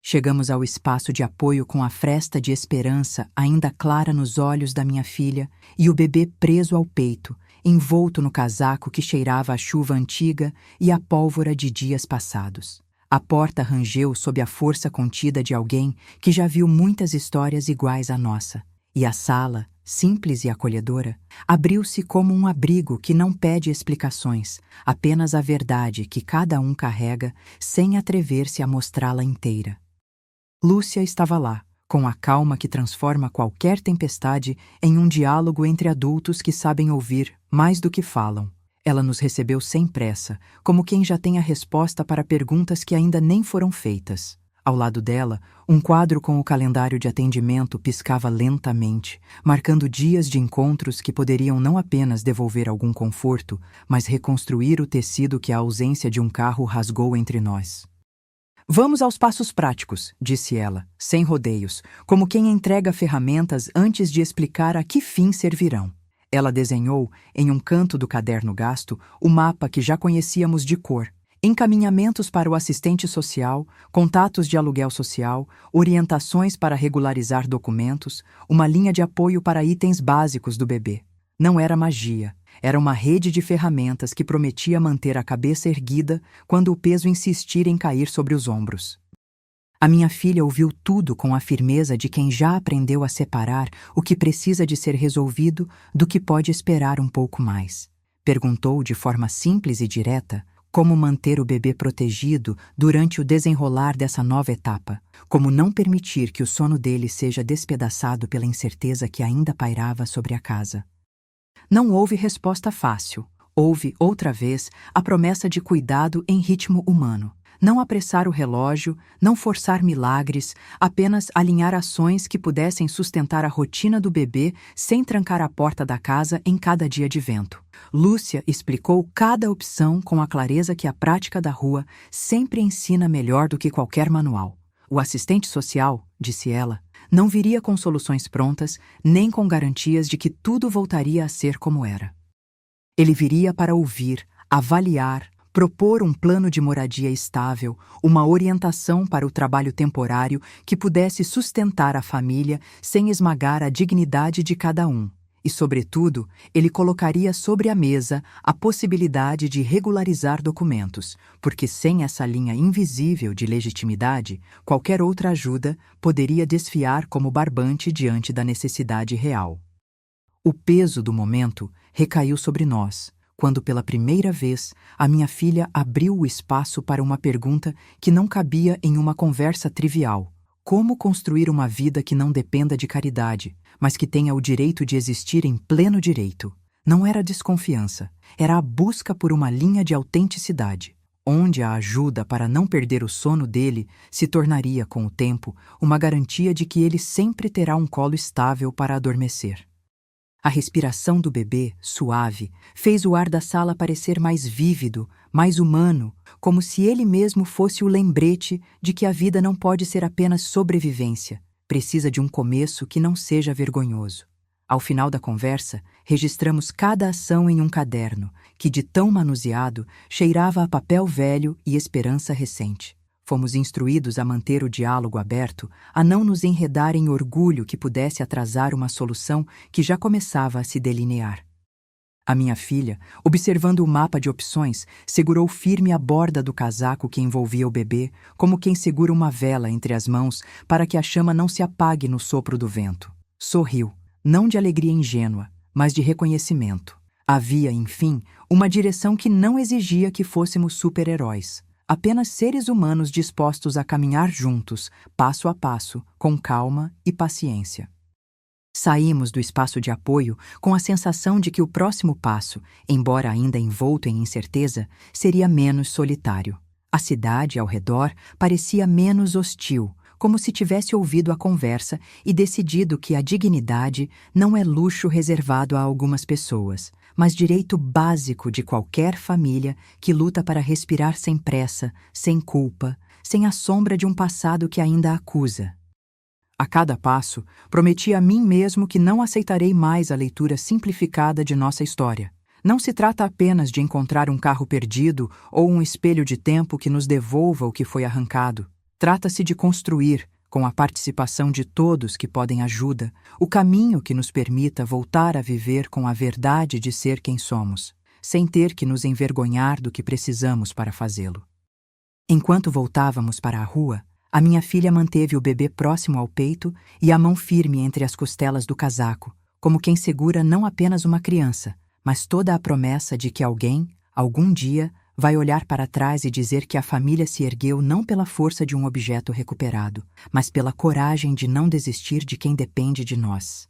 Chegamos ao espaço de apoio com a fresta de esperança ainda clara nos olhos da minha filha e o bebê preso ao peito, envolto no casaco que cheirava a chuva antiga e a pólvora de dias passados. A porta rangeu sob a força contida de alguém que já viu muitas histórias iguais à nossa, e a sala, simples e acolhedora, abriu-se como um abrigo que não pede explicações, apenas a verdade que cada um carrega sem atrever-se a mostrá-la inteira. Lúcia estava lá, com a calma que transforma qualquer tempestade em um diálogo entre adultos que sabem ouvir mais do que falam. Ela nos recebeu sem pressa, como quem já tem a resposta para perguntas que ainda nem foram feitas. Ao lado dela, um quadro com o calendário de atendimento piscava lentamente, marcando dias de encontros que poderiam não apenas devolver algum conforto, mas reconstruir o tecido que a ausência de um carro rasgou entre nós. Vamos aos passos práticos, disse ela, sem rodeios, como quem entrega ferramentas antes de explicar a que fim servirão. Ela desenhou, em um canto do caderno gasto, o mapa que já conhecíamos de cor, encaminhamentos para o assistente social, contatos de aluguel social, orientações para regularizar documentos, uma linha de apoio para itens básicos do bebê. Não era magia. Era uma rede de ferramentas que prometia manter a cabeça erguida quando o peso insistir em cair sobre os ombros. A minha filha ouviu tudo com a firmeza de quem já aprendeu a separar o que precisa de ser resolvido do que pode esperar um pouco mais. Perguntou de forma simples e direta como manter o bebê protegido durante o desenrolar dessa nova etapa, como não permitir que o sono dele seja despedaçado pela incerteza que ainda pairava sobre a casa. Não houve resposta fácil. Houve, outra vez, a promessa de cuidado em ritmo humano. Não apressar o relógio, não forçar milagres, apenas alinhar ações que pudessem sustentar a rotina do bebê sem trancar a porta da casa em cada dia de vento. Lúcia explicou cada opção com a clareza que a prática da rua sempre ensina melhor do que qualquer manual. O assistente social, disse ela, não viria com soluções prontas, nem com garantias de que tudo voltaria a ser como era. Ele viria para ouvir, avaliar, propor um plano de moradia estável, uma orientação para o trabalho temporário que pudesse sustentar a família sem esmagar a dignidade de cada um. E, sobretudo, ele colocaria sobre a mesa a possibilidade de regularizar documentos, porque sem essa linha invisível de legitimidade, qualquer outra ajuda poderia desfiar como barbante diante da necessidade real. O peso do momento recaiu sobre nós, quando pela primeira vez a minha filha abriu o espaço para uma pergunta que não cabia em uma conversa trivial. Como construir uma vida que não dependa de caridade, mas que tenha o direito de existir em pleno direito? Não era desconfiança, era a busca por uma linha de autenticidade, onde a ajuda para não perder o sono dele se tornaria, com o tempo, uma garantia de que ele sempre terá um colo estável para adormecer. A respiração do bebê, suave, fez o ar da sala parecer mais vívido, mais humano, como se ele mesmo fosse o lembrete de que a vida não pode ser apenas sobrevivência, precisa de um começo que não seja vergonhoso. Ao final da conversa, registramos cada ação em um caderno, que de tão manuseado cheirava a papel velho e esperança recente. Fomos instruídos a manter o diálogo aberto, a não nos enredar em orgulho que pudesse atrasar uma solução que já começava a se delinear. A minha filha, observando o mapa de opções, segurou firme a borda do casaco que envolvia o bebê, como quem segura uma vela entre as mãos para que a chama não se apague no sopro do vento. Sorriu, não de alegria ingênua, mas de reconhecimento. Havia, enfim, uma direção que não exigia que fôssemos super-heróis. Apenas seres humanos dispostos a caminhar juntos, passo a passo, com calma e paciência. Saímos do espaço de apoio com a sensação de que o próximo passo, embora ainda envolto em incerteza, seria menos solitário. A cidade ao redor parecia menos hostil, como se tivesse ouvido a conversa e decidido que a dignidade não é luxo reservado a algumas pessoas, mas direito básico de qualquer família que luta para respirar sem pressa, sem culpa, sem a sombra de um passado que ainda acusa. A cada passo, prometi a mim mesmo que não aceitarei mais a leitura simplificada de nossa história. Não se trata apenas de encontrar um carro perdido ou um espelho de tempo que nos devolva o que foi arrancado. Trata-se de construir, com a participação de todos que podem ajuda, o caminho que nos permita voltar a viver com a verdade de ser quem somos, sem ter que nos envergonhar do que precisamos para fazê-lo. Enquanto voltávamos para a rua, a minha filha manteve o bebê próximo ao peito e a mão firme entre as costelas do casaco, como quem segura não apenas uma criança, mas toda a promessa de que alguém, algum dia, vai olhar para trás e dizer que a família se ergueu não pela força de um objeto recuperado, mas pela coragem de não desistir de quem depende de nós.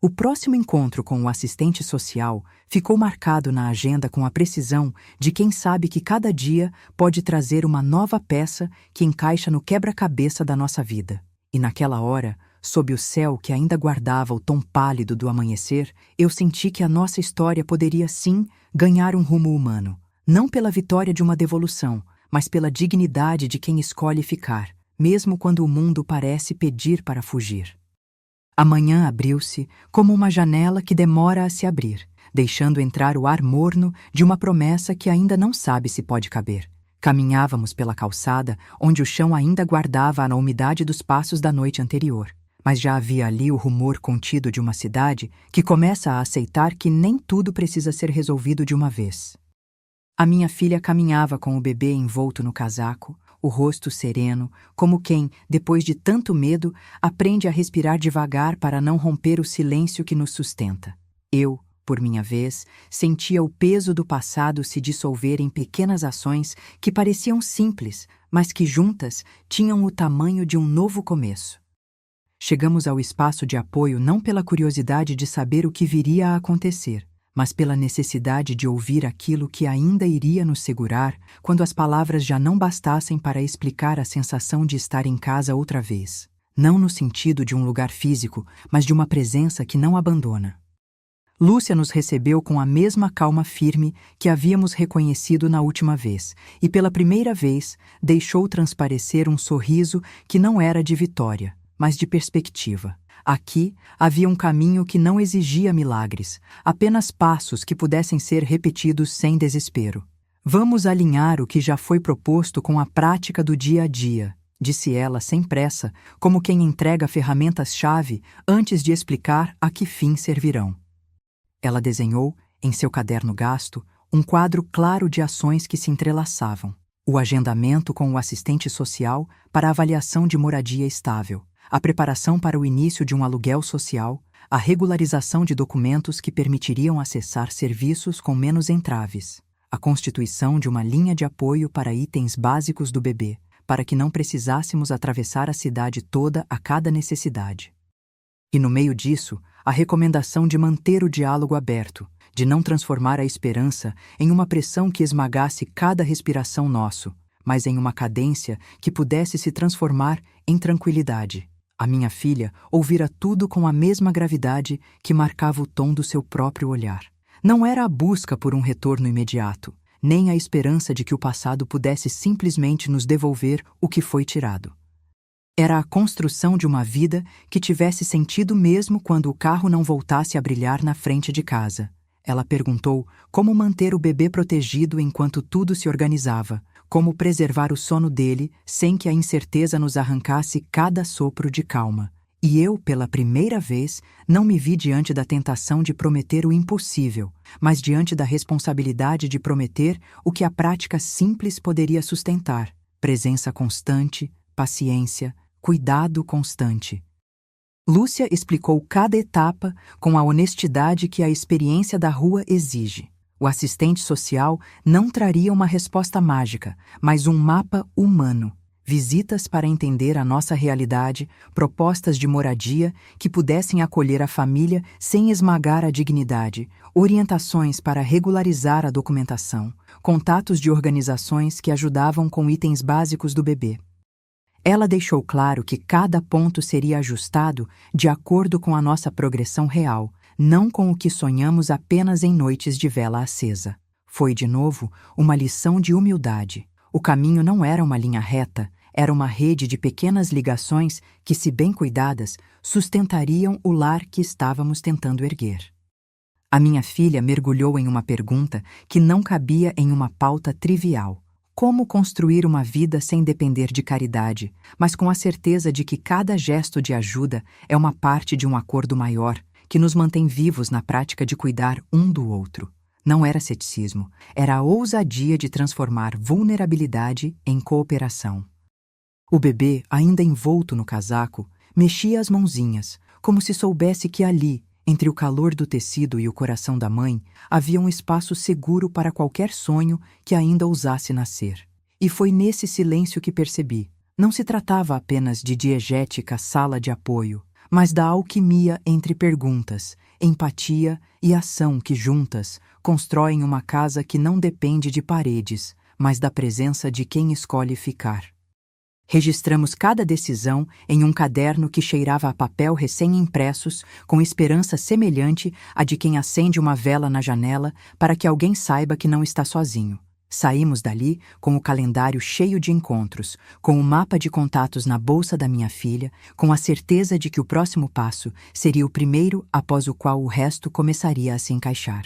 O próximo encontro com o assistente social ficou marcado na agenda com a precisão de quem sabe que cada dia pode trazer uma nova peça que encaixa no quebra-cabeça da nossa vida. E naquela hora, sob o céu que ainda guardava o tom pálido do amanhecer, eu senti que a nossa história poderia sim ganhar um rumo humano. Não pela vitória de uma devolução, mas pela dignidade de quem escolhe ficar, mesmo quando o mundo parece pedir para fugir. A manhã abriu-se como uma janela que demora a se abrir, deixando entrar o ar morno de uma promessa que ainda não sabe se pode caber. Caminhávamos pela calçada, onde o chão ainda guardava a umidade dos passos da noite anterior, mas já havia ali o rumor contido de uma cidade que começa a aceitar que nem tudo precisa ser resolvido de uma vez. A minha filha caminhava com o bebê envolto no casaco, o rosto sereno, como quem, depois de tanto medo, aprende a respirar devagar para não romper o silêncio que nos sustenta. Eu, Por minha vez, sentia o peso do passado se dissolver em pequenas ações que pareciam simples, mas que juntas tinham o tamanho de um novo começo. Chegamos ao espaço de apoio não pela curiosidade de saber o que viria a acontecer, mas pela necessidade de ouvir aquilo que ainda iria nos segurar quando as palavras já não bastassem para explicar a sensação de estar em casa outra vez. Não no sentido de um lugar físico, mas de uma presença que não abandona. Lúcia nos recebeu com a mesma calma firme que havíamos reconhecido na última vez, e pela primeira vez deixou transparecer um sorriso que não era de vitória, mas de perspectiva. Aqui havia um caminho que não exigia milagres, apenas passos que pudessem ser repetidos sem desespero. Vamos alinhar o que já foi proposto com a prática do dia a dia, disse ela sem pressa, como quem entrega ferramentas-chave antes de explicar a que fim servirão. Ela desenhou, em seu caderno gasto, um quadro claro de ações que se entrelaçavam. O agendamento com o assistente social para a avaliação de moradia estável, a preparação para o início de um aluguel social, a regularização de documentos que permitiriam acessar serviços com menos entraves, a constituição de uma linha de apoio para itens básicos do bebê, para que não precisássemos atravessar a cidade toda a cada necessidade. E no meio disso, a recomendação de manter o diálogo aberto, de não transformar a esperança em uma pressão que esmagasse cada respiração nosso, mas em uma cadência que pudesse se transformar em tranquilidade. A minha filha ouvira tudo com a mesma gravidade que marcava o tom do seu próprio olhar. Não era a busca por um retorno imediato, nem a esperança de que o passado pudesse simplesmente nos devolver o que foi tirado. Era a construção de uma vida que tivesse sentido mesmo quando o carro não voltasse a brilhar na frente de casa. Ela perguntou como manter o bebê protegido enquanto tudo se organizava, como preservar o sono dele sem que a incerteza nos arrancasse cada sopro de calma. E eu, pela primeira vez, não me vi diante da tentação de prometer o impossível, mas diante da responsabilidade de prometer o que a prática simples poderia sustentar: presença constante, paciência, cuidado constante. Lúcia explicou cada etapa com a honestidade que a experiência da rua exige. O assistente social não traria uma resposta mágica, mas um mapa humano, visitas para entender a nossa realidade, propostas de moradia que pudessem acolher a família sem esmagar a dignidade, orientações para regularizar a documentação, contatos de organizações que ajudavam com itens básicos do bebê. Ela deixou claro que cada ponto seria ajustado de acordo com a nossa progressão real, não com o que sonhamos apenas em noites de vela acesa. Foi, de novo, uma lição de humildade. O caminho não era uma linha reta, era uma rede de pequenas ligações que, se bem cuidadas, sustentariam o lar que estávamos tentando erguer. A minha filha mergulhou em uma pergunta que não cabia em uma pauta trivial. Como construir uma vida sem depender de caridade, mas com a certeza de que cada gesto de ajuda é uma parte de um acordo maior, que nos mantém vivos na prática de cuidar um do outro. Não era ceticismo, era a ousadia de transformar vulnerabilidade em cooperação. O bebê, ainda envolto no casaco, mexia as mãozinhas, como se soubesse que ali, entre o calor do tecido e o coração da mãe, havia um espaço seguro para qualquer sonho que ainda ousasse nascer. E foi nesse silêncio que percebi. Não se tratava apenas de diegética sala de apoio, mas da alquimia entre perguntas, empatia e ação que juntas constroem uma casa que não depende de paredes, mas da presença de quem escolhe ficar. Registramos cada decisão em um caderno que cheirava a papel recém-impressos, com esperança semelhante à de quem acende uma vela na janela para que alguém saiba que não está sozinho. Saímos dali com o calendário cheio de encontros, com o mapa de contatos na bolsa da minha filha, com a certeza de que o próximo passo seria o primeiro após o qual o resto começaria a se encaixar.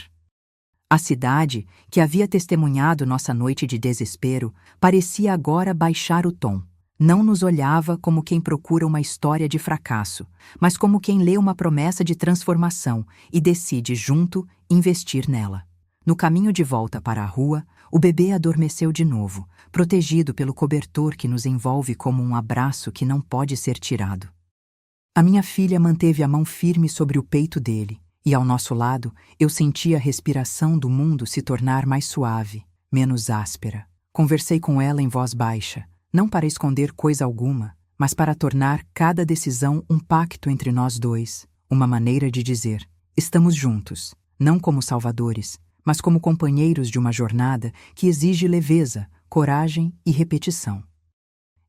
A cidade, que havia testemunhado nossa noite de desespero, parecia agora baixar o tom. Não nos olhava como quem procura uma história de fracasso, mas como quem lê uma promessa de transformação e decide, junto, investir nela. No caminho de volta para a rua, o bebê adormeceu de novo, protegido pelo cobertor que nos envolve como um abraço que não pode ser tirado. A minha filha manteve a mão firme sobre o peito dele, E ao nosso lado, eu sentia a respiração do mundo se tornar mais suave, menos áspera. Conversei com ela em voz baixa, não para esconder coisa alguma, mas para tornar cada decisão um pacto entre nós dois, uma maneira de dizer: estamos juntos, não como salvadores, mas como companheiros de uma jornada que exige leveza, coragem e repetição.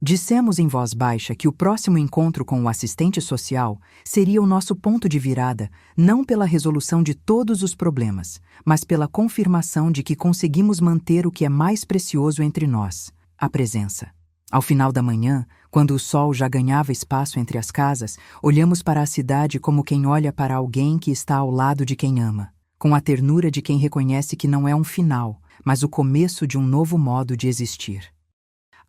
Dissemos em voz baixa que o próximo encontro com o assistente social seria o nosso ponto de virada, não pela resolução de todos os problemas, mas pela confirmação de que conseguimos manter o que é mais precioso entre nós: a presença. Ao final da manhã, quando o sol já ganhava espaço entre as casas, olhamos para a cidade como quem olha para alguém que está ao lado de quem ama, com a ternura de quem reconhece que não é um final, mas o começo de um novo modo de existir.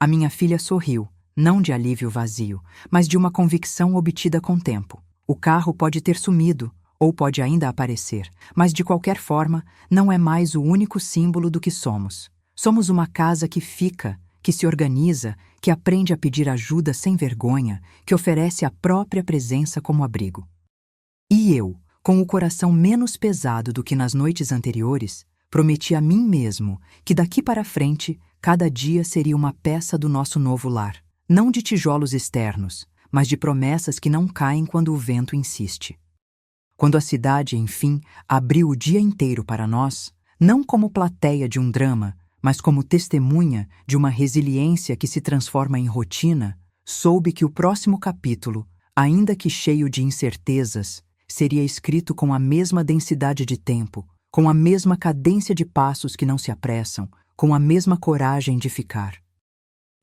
A minha filha sorriu, não de alívio vazio, mas de uma convicção obtida com tempo. O carro pode ter sumido, ou pode ainda aparecer, mas de qualquer forma, não é mais o único símbolo do que somos. Somos uma casa que fica, que se organiza, que aprende a pedir ajuda sem vergonha, que oferece a própria presença como abrigo. E eu, com o coração menos pesado do que nas noites anteriores, prometi a mim mesmo que daqui para frente, cada dia seria uma peça do nosso novo lar, não de tijolos externos, mas de promessas que não caem quando o vento insiste. Quando a cidade, enfim, abriu o dia inteiro para nós, não como plateia de um drama, mas como testemunha de uma resiliência que se transforma em rotina, soube que o próximo capítulo, ainda que cheio de incertezas, seria escrito com a mesma densidade de tempo, com a mesma cadência de passos que não se apressam, com a mesma coragem de ficar.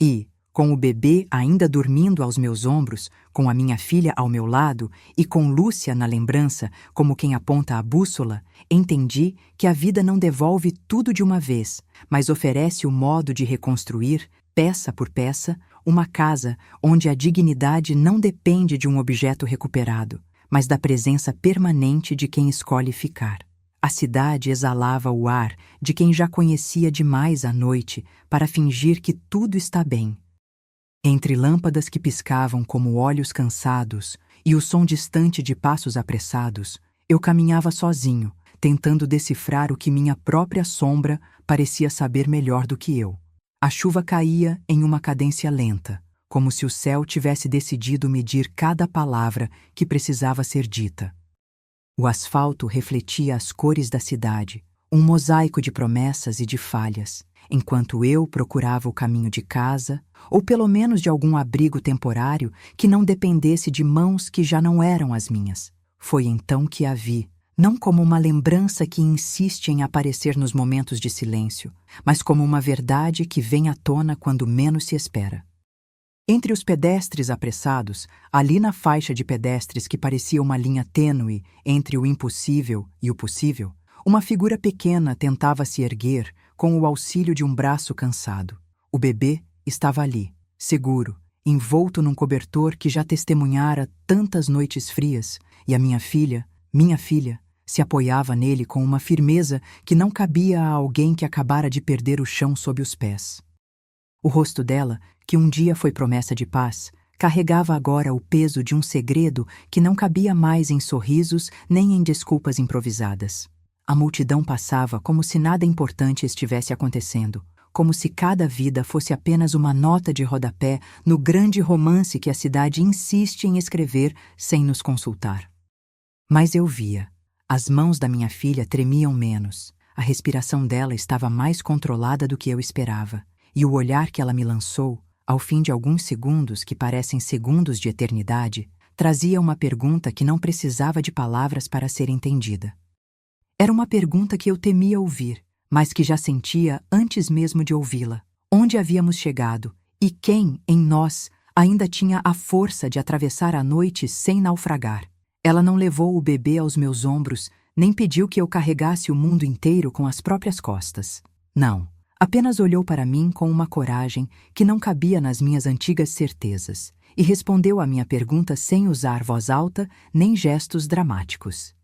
E, com o bebê ainda dormindo aos meus ombros, com a minha filha ao meu lado e com Lúcia na lembrança como quem aponta a bússola, entendi que a vida não devolve tudo de uma vez, mas oferece o modo de reconstruir, peça por peça, uma casa onde a dignidade não depende de um objeto recuperado, mas da presença permanente de quem escolhe ficar. A cidade exalava o ar de quem já conhecia demais a noite para fingir que tudo está bem. Entre lâmpadas que piscavam como olhos cansados e o som distante de passos apressados, eu caminhava sozinho, tentando decifrar o que minha própria sombra parecia saber melhor do que eu. A chuva caía em uma cadência lenta, como se o céu tivesse decidido medir cada palavra que precisava ser dita. O asfalto refletia as cores da cidade, um mosaico de promessas e de falhas, enquanto eu procurava o caminho de casa, ou pelo menos de algum abrigo temporário que não dependesse de mãos que já não eram as minhas. Foi então que a vi, não como uma lembrança que insiste em aparecer nos momentos de silêncio, mas como uma verdade que vem à tona quando menos se espera. Entre os pedestres apressados, ali na faixa de pedestres que parecia uma linha tênue entre o impossível e o possível, uma figura pequena tentava se erguer com o auxílio de um braço cansado. O bebê estava ali, seguro, envolto num cobertor que já testemunhara tantas noites frias, e a minha filha, se apoiava nele com uma firmeza que não cabia a alguém que acabara de perder o chão sob os pés. O rosto dela, que um dia foi promessa de paz, carregava agora o peso de um segredo que não cabia mais em sorrisos nem em desculpas improvisadas. A multidão passava como se nada importante estivesse acontecendo, como se cada vida fosse apenas uma nota de rodapé no grande romance que a cidade insiste em escrever sem nos consultar. Mas eu via. As mãos da minha filha tremiam menos, a respiração dela estava mais controlada do que eu esperava, e o olhar que ela me lançou, ao fim de alguns segundos que parecem segundos de eternidade, trazia uma pergunta que não precisava de palavras para ser entendida. Era uma pergunta que eu temia ouvir, mas que já sentia antes mesmo de ouvi-la. Onde havíamos chegado e quem, em nós, ainda tinha a força de atravessar a noite sem naufragar? Ela não levou o bebê aos meus ombros, nem pediu que eu carregasse o mundo inteiro com as próprias costas. Não. Apenas olhou para mim com uma coragem que não cabia nas minhas antigas certezas e respondeu à minha pergunta sem usar voz alta nem gestos dramáticos.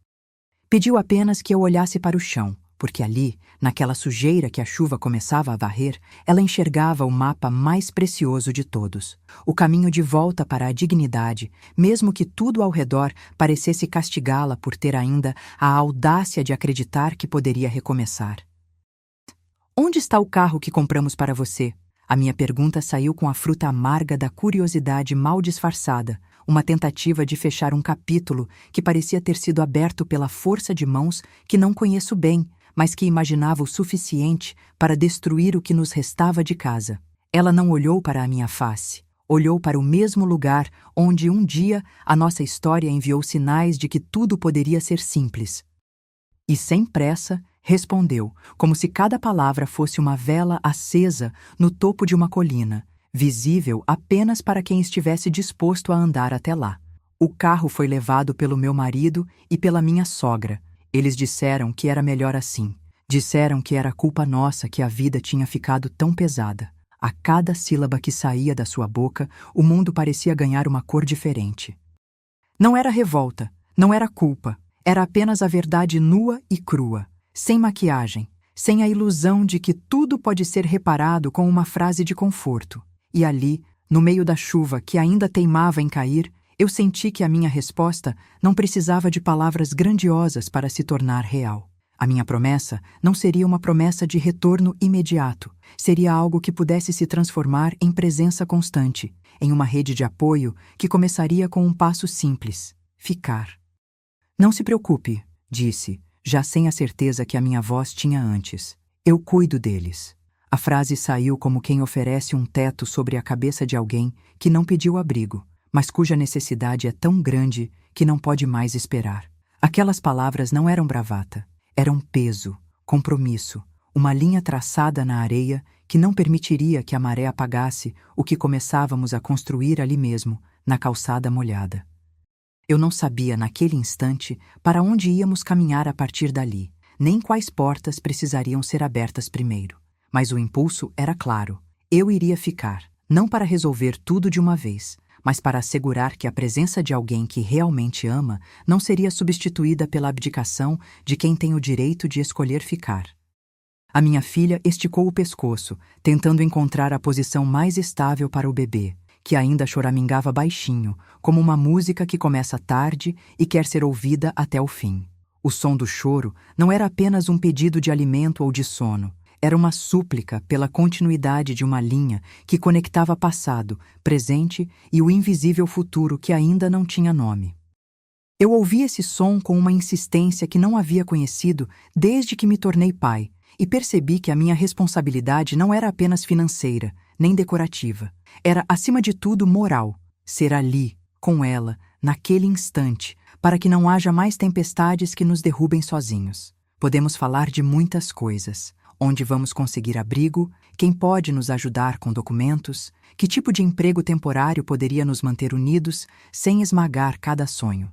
Pediu apenas que eu olhasse para o chão, porque ali, naquela sujeira que a chuva começava a varrer, ela enxergava o mapa mais precioso de todos, o caminho de volta para a dignidade, mesmo que tudo ao redor parecesse castigá-la por ter ainda a audácia de acreditar que poderia recomeçar. Onde está o carro que compramos para você? A minha pergunta saiu com a fruta amarga da curiosidade mal disfarçada, uma tentativa de fechar um capítulo que parecia ter sido aberto pela força de mãos que não conheço bem, mas que imaginava o suficiente para destruir o que nos restava de casa. Ela não olhou para a minha face, olhou para o mesmo lugar onde um dia a nossa história enviou sinais de que tudo poderia ser simples. E sem pressa, respondeu, como se cada palavra fosse uma vela acesa no topo de uma colina, visível apenas para quem estivesse disposto a andar até lá. O carro foi levado pelo meu marido e pela minha sogra. Eles disseram que era melhor assim. Disseram que era culpa nossa que a vida tinha ficado tão pesada. A cada sílaba que saía da sua boca, o mundo parecia ganhar uma cor diferente. Não era revolta, não era culpa. Era apenas a verdade nua e crua, sem maquiagem, sem a ilusão de que tudo pode ser reparado com uma frase de conforto. E ali, no meio da chuva que ainda teimava em cair, eu senti que a minha resposta não precisava de palavras grandiosas para se tornar real. A minha promessa não seria uma promessa de retorno imediato, seria algo que pudesse se transformar em presença constante, em uma rede de apoio que começaria com um passo simples: ficar. Não se preocupe, disse, já sem a certeza que a minha voz tinha antes. Eu cuido deles. A frase saiu como quem oferece um teto sobre a cabeça de alguém que não pediu abrigo, mas cuja necessidade é tão grande que não pode mais esperar. Aquelas palavras não eram bravata, eram peso, compromisso, uma linha traçada na areia que não permitiria que a maré apagasse o que começávamos a construir ali mesmo, na calçada molhada. Eu não sabia, naquele instante, para onde íamos caminhar a partir dali, nem quais portas precisariam ser abertas primeiro. Mas o impulso era claro. Eu iria ficar, não para resolver tudo de uma vez, mas para assegurar que a presença de alguém que realmente ama não seria substituída pela abdicação de quem tem o direito de escolher ficar. A minha filha esticou o pescoço, tentando encontrar a posição mais estável para o bebê, que ainda choramingava baixinho, como uma música que começa tarde e quer ser ouvida até o fim. O som do choro não era apenas um pedido de alimento ou de sono. Era uma súplica pela continuidade de uma linha que conectava passado, presente e o invisível futuro que ainda não tinha nome. Eu ouvi esse som com uma insistência que não havia conhecido desde que me tornei pai, e percebi que a minha responsabilidade não era apenas financeira, nem decorativa. Era, acima de tudo, moral. Ser ali, com ela, naquele instante, para que não haja mais tempestades que nos derrubem sozinhos. Podemos falar de muitas coisas. Onde vamos conseguir abrigo, quem pode nos ajudar com documentos, que tipo de emprego temporário poderia nos manter unidos sem esmagar cada sonho.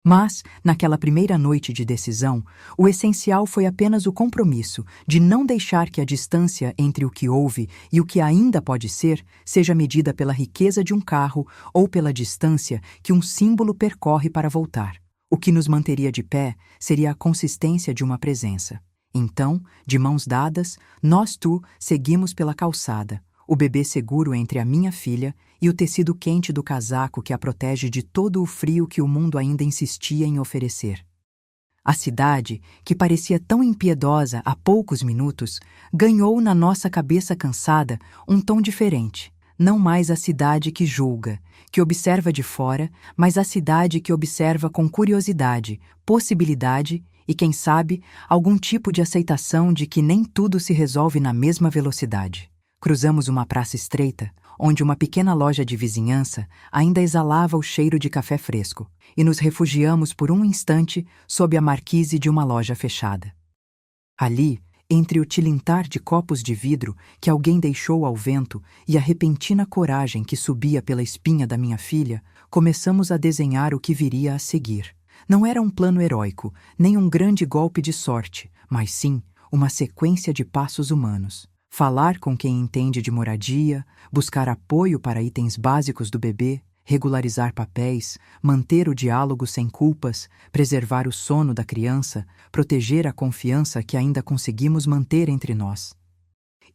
Mas, naquela primeira noite de decisão, o essencial foi apenas o compromisso de não deixar que a distância entre o que houve e o que ainda pode ser seja medida pela riqueza de um carro ou pela distância que um símbolo percorre para voltar. O que nos manteria de pé seria a consistência de uma presença. Então, de mãos dadas, nós seguimos pela calçada, o bebê seguro entre a minha filha e o tecido quente do casaco que a protege de todo o frio que o mundo ainda insistia em oferecer. A cidade, que parecia tão impiedosa há poucos minutos, ganhou na nossa cabeça cansada um tom diferente. Não mais a cidade que julga, que observa de fora, mas a cidade que observa com curiosidade, possibilidade e, quem sabe, algum tipo de aceitação de que nem tudo se resolve na mesma velocidade. Cruzamos uma praça estreita, onde uma pequena loja de vizinhança ainda exalava o cheiro de café fresco, e nos refugiamos por um instante sob a marquise de uma loja fechada. Ali, entre o tilintar de copos de vidro que alguém deixou ao vento e a repentina coragem que subia pela espinha da minha filha, começamos a desenhar o que viria a seguir. Não era um plano heróico, nem um grande golpe de sorte, mas sim uma sequência de passos humanos. Falar com quem entende de moradia, buscar apoio para itens básicos do bebê, regularizar papéis, manter o diálogo sem culpas, preservar o sono da criança, proteger a confiança que ainda conseguimos manter entre nós.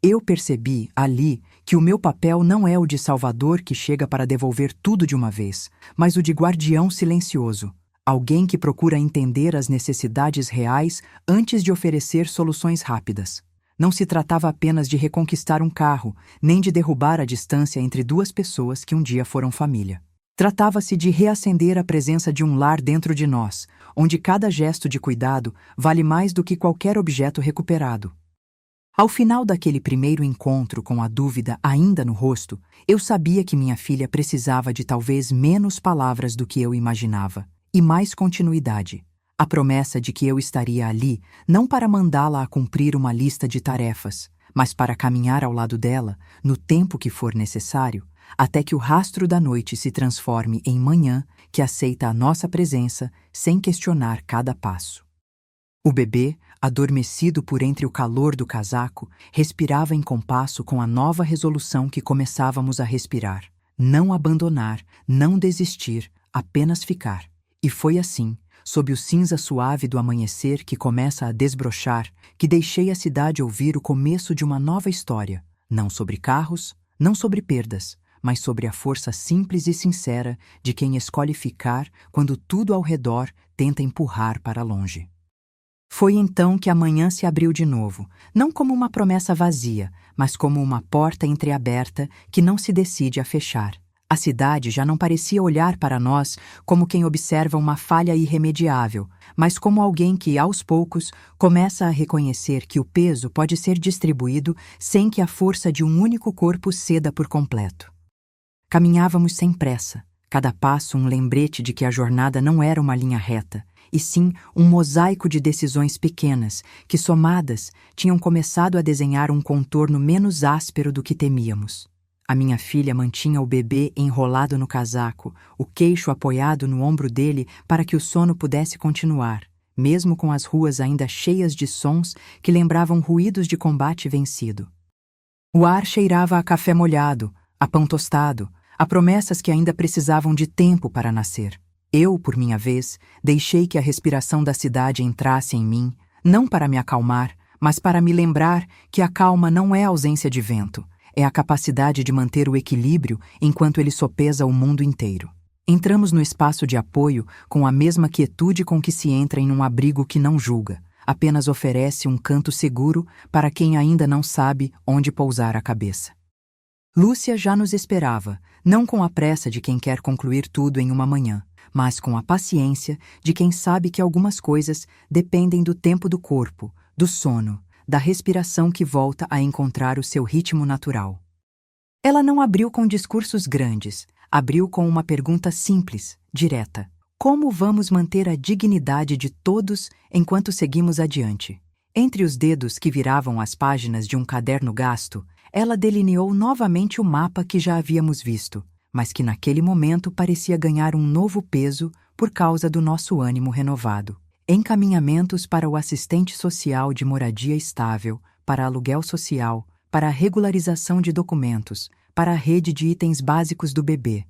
Eu percebi, ali, que o meu papel não é o de salvador que chega para devolver tudo de uma vez, mas o de guardião silencioso, alguém que procura entender as necessidades reais antes de oferecer soluções rápidas. Não se tratava apenas de reconquistar um carro, nem de derrubar a distância entre duas pessoas que um dia foram família. Tratava-se de reacender a presença de um lar dentro de nós, onde cada gesto de cuidado vale mais do que qualquer objeto recuperado. Ao final daquele primeiro encontro com a dúvida ainda no rosto, eu sabia que minha filha precisava de talvez menos palavras do que eu imaginava, e mais continuidade. A promessa de que eu estaria ali, não para mandá-la a cumprir uma lista de tarefas, mas para caminhar ao lado dela, no tempo que for necessário, até que o rastro da noite se transforme em manhã que aceita a nossa presença sem questionar cada passo. O bebê, adormecido por entre o calor do casaco, respirava em compasso com a nova resolução que começávamos a respirar. Não abandonar, não desistir, apenas ficar. E foi assim, sob o cinza suave do amanhecer que começa a desbrochar, que deixei a cidade ouvir o começo de uma nova história, não sobre carros, não sobre perdas, mas sobre a força simples e sincera de quem escolhe ficar quando tudo ao redor tenta empurrar para longe. Foi então que a manhã se abriu de novo, não como uma promessa vazia, mas como uma porta entreaberta que não se decide a fechar. A cidade já não parecia olhar para nós como quem observa uma falha irremediável, mas como alguém que, aos poucos, começa a reconhecer que o peso pode ser distribuído sem que a força de um único corpo ceda por completo. Caminhávamos sem pressa, cada passo um lembrete de que a jornada não era uma linha reta, e sim um mosaico de decisões pequenas que, somadas, tinham começado a desenhar um contorno menos áspero do que temíamos. A minha filha mantinha o bebê enrolado no casaco, o queixo apoiado no ombro dele para que o sono pudesse continuar, mesmo com as ruas ainda cheias de sons que lembravam ruídos de combate vencido. O ar cheirava a café molhado, a pão tostado, a promessas que ainda precisavam de tempo para nascer. Eu, por minha vez, deixei que a respiração da cidade entrasse em mim, não para me acalmar, mas para me lembrar que a calma não é ausência de vento, é a capacidade de manter o equilíbrio enquanto ele sopesa o mundo inteiro. Entramos no espaço de apoio com a mesma quietude com que se entra em um abrigo que não julga, apenas oferece um canto seguro para quem ainda não sabe onde pousar a cabeça. Lúcia já nos esperava, não com a pressa de quem quer concluir tudo em uma manhã, mas com a paciência de quem sabe que algumas coisas dependem do tempo do corpo, do sono, da respiração que volta a encontrar o seu ritmo natural. Ela não abriu com discursos grandes, abriu com uma pergunta simples, direta. Como vamos manter a dignidade de todos enquanto seguimos adiante? Entre os dedos que viravam as páginas de um caderno gasto, ela delineou novamente o mapa que já havíamos visto, mas que naquele momento parecia ganhar um novo peso por causa do nosso ânimo renovado. Encaminhamentos para o assistente social de moradia estável, para aluguel social, para a regularização de documentos, para a rede de itens básicos do bebê.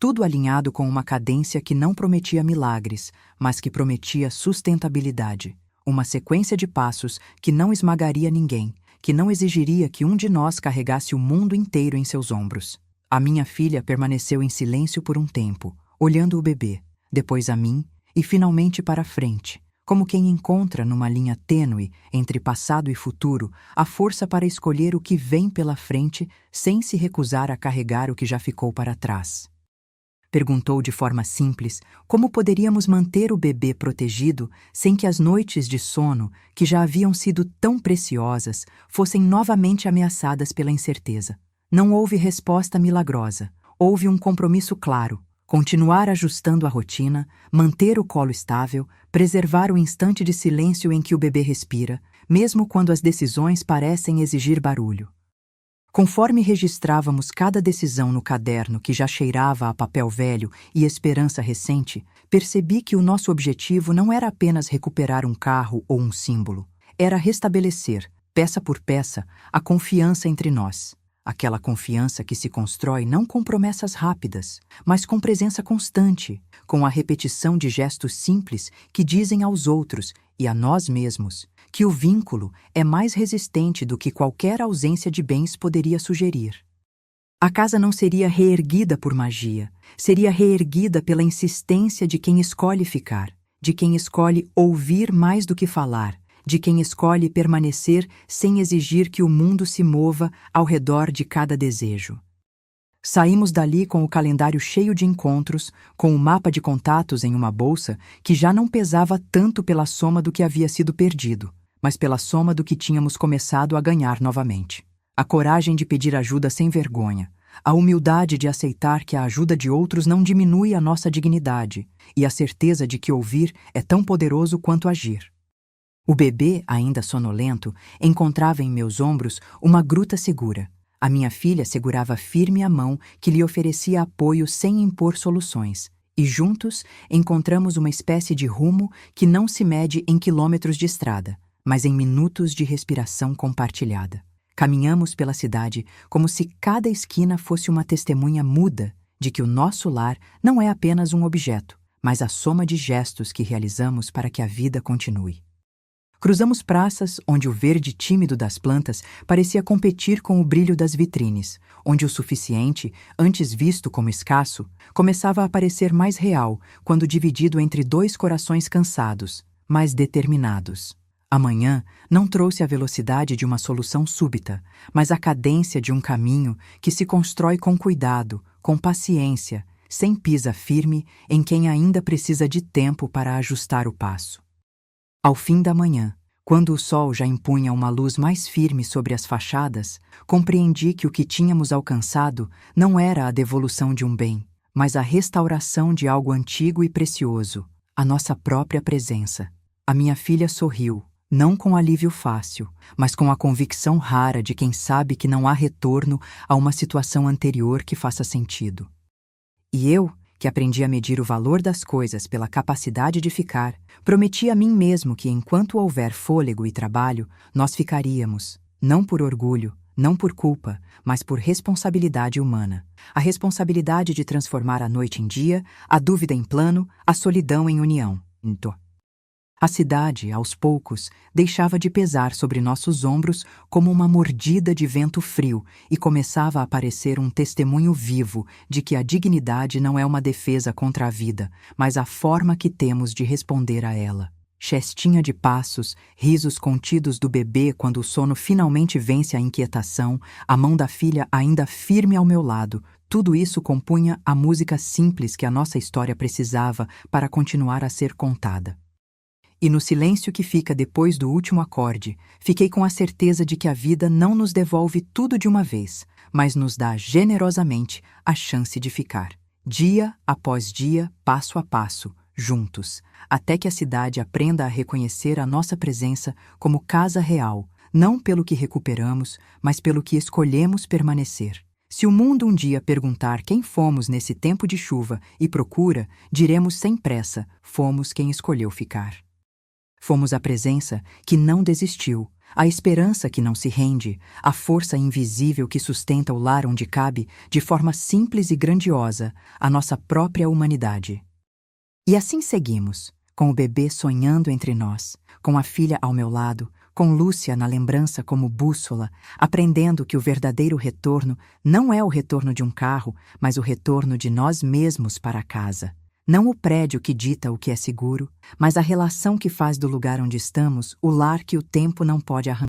Tudo alinhado com uma cadência que não prometia milagres, mas que prometia sustentabilidade. Uma sequência de passos que não esmagaria ninguém, que não exigiria que um de nós carregasse o mundo inteiro em seus ombros. A minha filha permaneceu em silêncio por um tempo, olhando o bebê, depois a mim e finalmente para frente, como quem encontra numa linha tênue entre passado e futuro a força para escolher o que vem pela frente sem se recusar a carregar o que já ficou para trás. Perguntou de forma simples como poderíamos manter o bebê protegido sem que as noites de sono, que já haviam sido tão preciosas, fossem novamente ameaçadas pela incerteza. Não houve resposta milagrosa, houve um compromisso claro: continuar ajustando a rotina, manter o colo estável, preservar o instante de silêncio em que o bebê respira, mesmo quando as decisões parecem exigir barulho. Conforme registrávamos cada decisão no caderno que já cheirava a papel velho e esperança recente, percebi que o nosso objetivo não era apenas recuperar um carro ou um símbolo. Era restabelecer, peça por peça, a confiança entre nós. aquela confiança que se constrói não com promessas rápidas, mas com presença constante, com a repetição de gestos simples que dizem aos outros e a nós mesmos que o vínculo é mais resistente do que qualquer ausência de bens poderia sugerir. A casa não seria reerguida por magia, seria reerguida pela insistência de quem escolhe ficar, de quem escolhe ouvir mais do que falar, de quem escolhe permanecer sem exigir que o mundo se mova ao redor de cada desejo. Saímos dali com o calendário cheio de encontros, com o mapa de contatos em uma bolsa que já não pesava tanto pela soma do que havia sido perdido, mas pela soma do que tínhamos começado a ganhar novamente. A coragem de pedir ajuda sem vergonha, a humildade de aceitar que a ajuda de outros não diminui a nossa dignidade, e a certeza de que ouvir é tão poderoso quanto agir. O bebê, ainda sonolento, encontrava em meus ombros uma gruta segura. A minha filha segurava firme a mão que lhe oferecia apoio sem impor soluções, e juntos encontramos uma espécie de rumo que não se mede em quilômetros de estrada, mas em minutos de respiração compartilhada. Caminhamos pela cidade como se cada esquina fosse uma testemunha muda de que o nosso lar não é apenas um objeto, mas a soma de gestos que realizamos para que a vida continue. Cruzamos praças onde o verde tímido das plantas parecia competir com o brilho das vitrines, onde o suficiente, antes visto como escasso, começava a parecer mais real quando dividido entre dois corações cansados, mas determinados. A manhã não trouxe a velocidade de uma solução súbita, mas a cadência de um caminho que se constrói com cuidado, com paciência, sem pisa firme em quem ainda precisa de tempo para ajustar o passo. Ao fim da manhã, quando o sol já impunha uma luz mais firme sobre as fachadas, compreendi que o que tínhamos alcançado não era a devolução de um bem, mas a restauração de algo antigo e precioso, a nossa própria presença. A minha filha sorriu, não com alívio fácil, mas com a convicção rara de quem sabe que não há retorno a uma situação anterior que faça sentido. E eu, que aprendi a medir o valor das coisas pela capacidade de ficar, prometi a mim mesmo que enquanto houver fôlego e trabalho, nós ficaríamos, não por orgulho, não por culpa, mas por responsabilidade humana. A responsabilidade de transformar a noite em dia, a dúvida em plano, a solidão em união. A cidade, aos poucos, deixava de pesar sobre nossos ombros como uma mordida de vento frio e começava a parecer um testemunho vivo de que a dignidade não é uma defesa contra a vida, mas a forma que temos de responder a ela. Cestinha de passos, risos contidos do bebê quando o sono finalmente vence a inquietação, a mão da filha ainda firme ao meu lado, tudo isso compunha a música simples que a nossa história precisava para continuar a ser contada. E no silêncio que fica depois do último acorde, fiquei com a certeza de que a vida não nos devolve tudo de uma vez, mas nos dá generosamente a chance de ficar, dia após dia, passo a passo, juntos, até que a cidade aprenda a reconhecer a nossa presença como casa real, não pelo que recuperamos, mas pelo que escolhemos permanecer. Se o mundo um dia perguntar quem fomos nesse tempo de chuva e procura, diremos sem pressa, fomos quem escolheu ficar. Fomos a presença que não desistiu, a esperança que não se rende, a força invisível que sustenta o lar onde cabe, de forma simples e grandiosa, a nossa própria humanidade. E assim seguimos, com o bebê sonhando entre nós, com a filha ao meu lado, com Lúcia na lembrança como bússola, aprendendo que o verdadeiro retorno não é o retorno de um carro, mas o retorno de nós mesmos para casa. Não o prédio que dita o que é seguro, mas a relação que faz do lugar onde estamos o lar que o tempo não pode arrancar.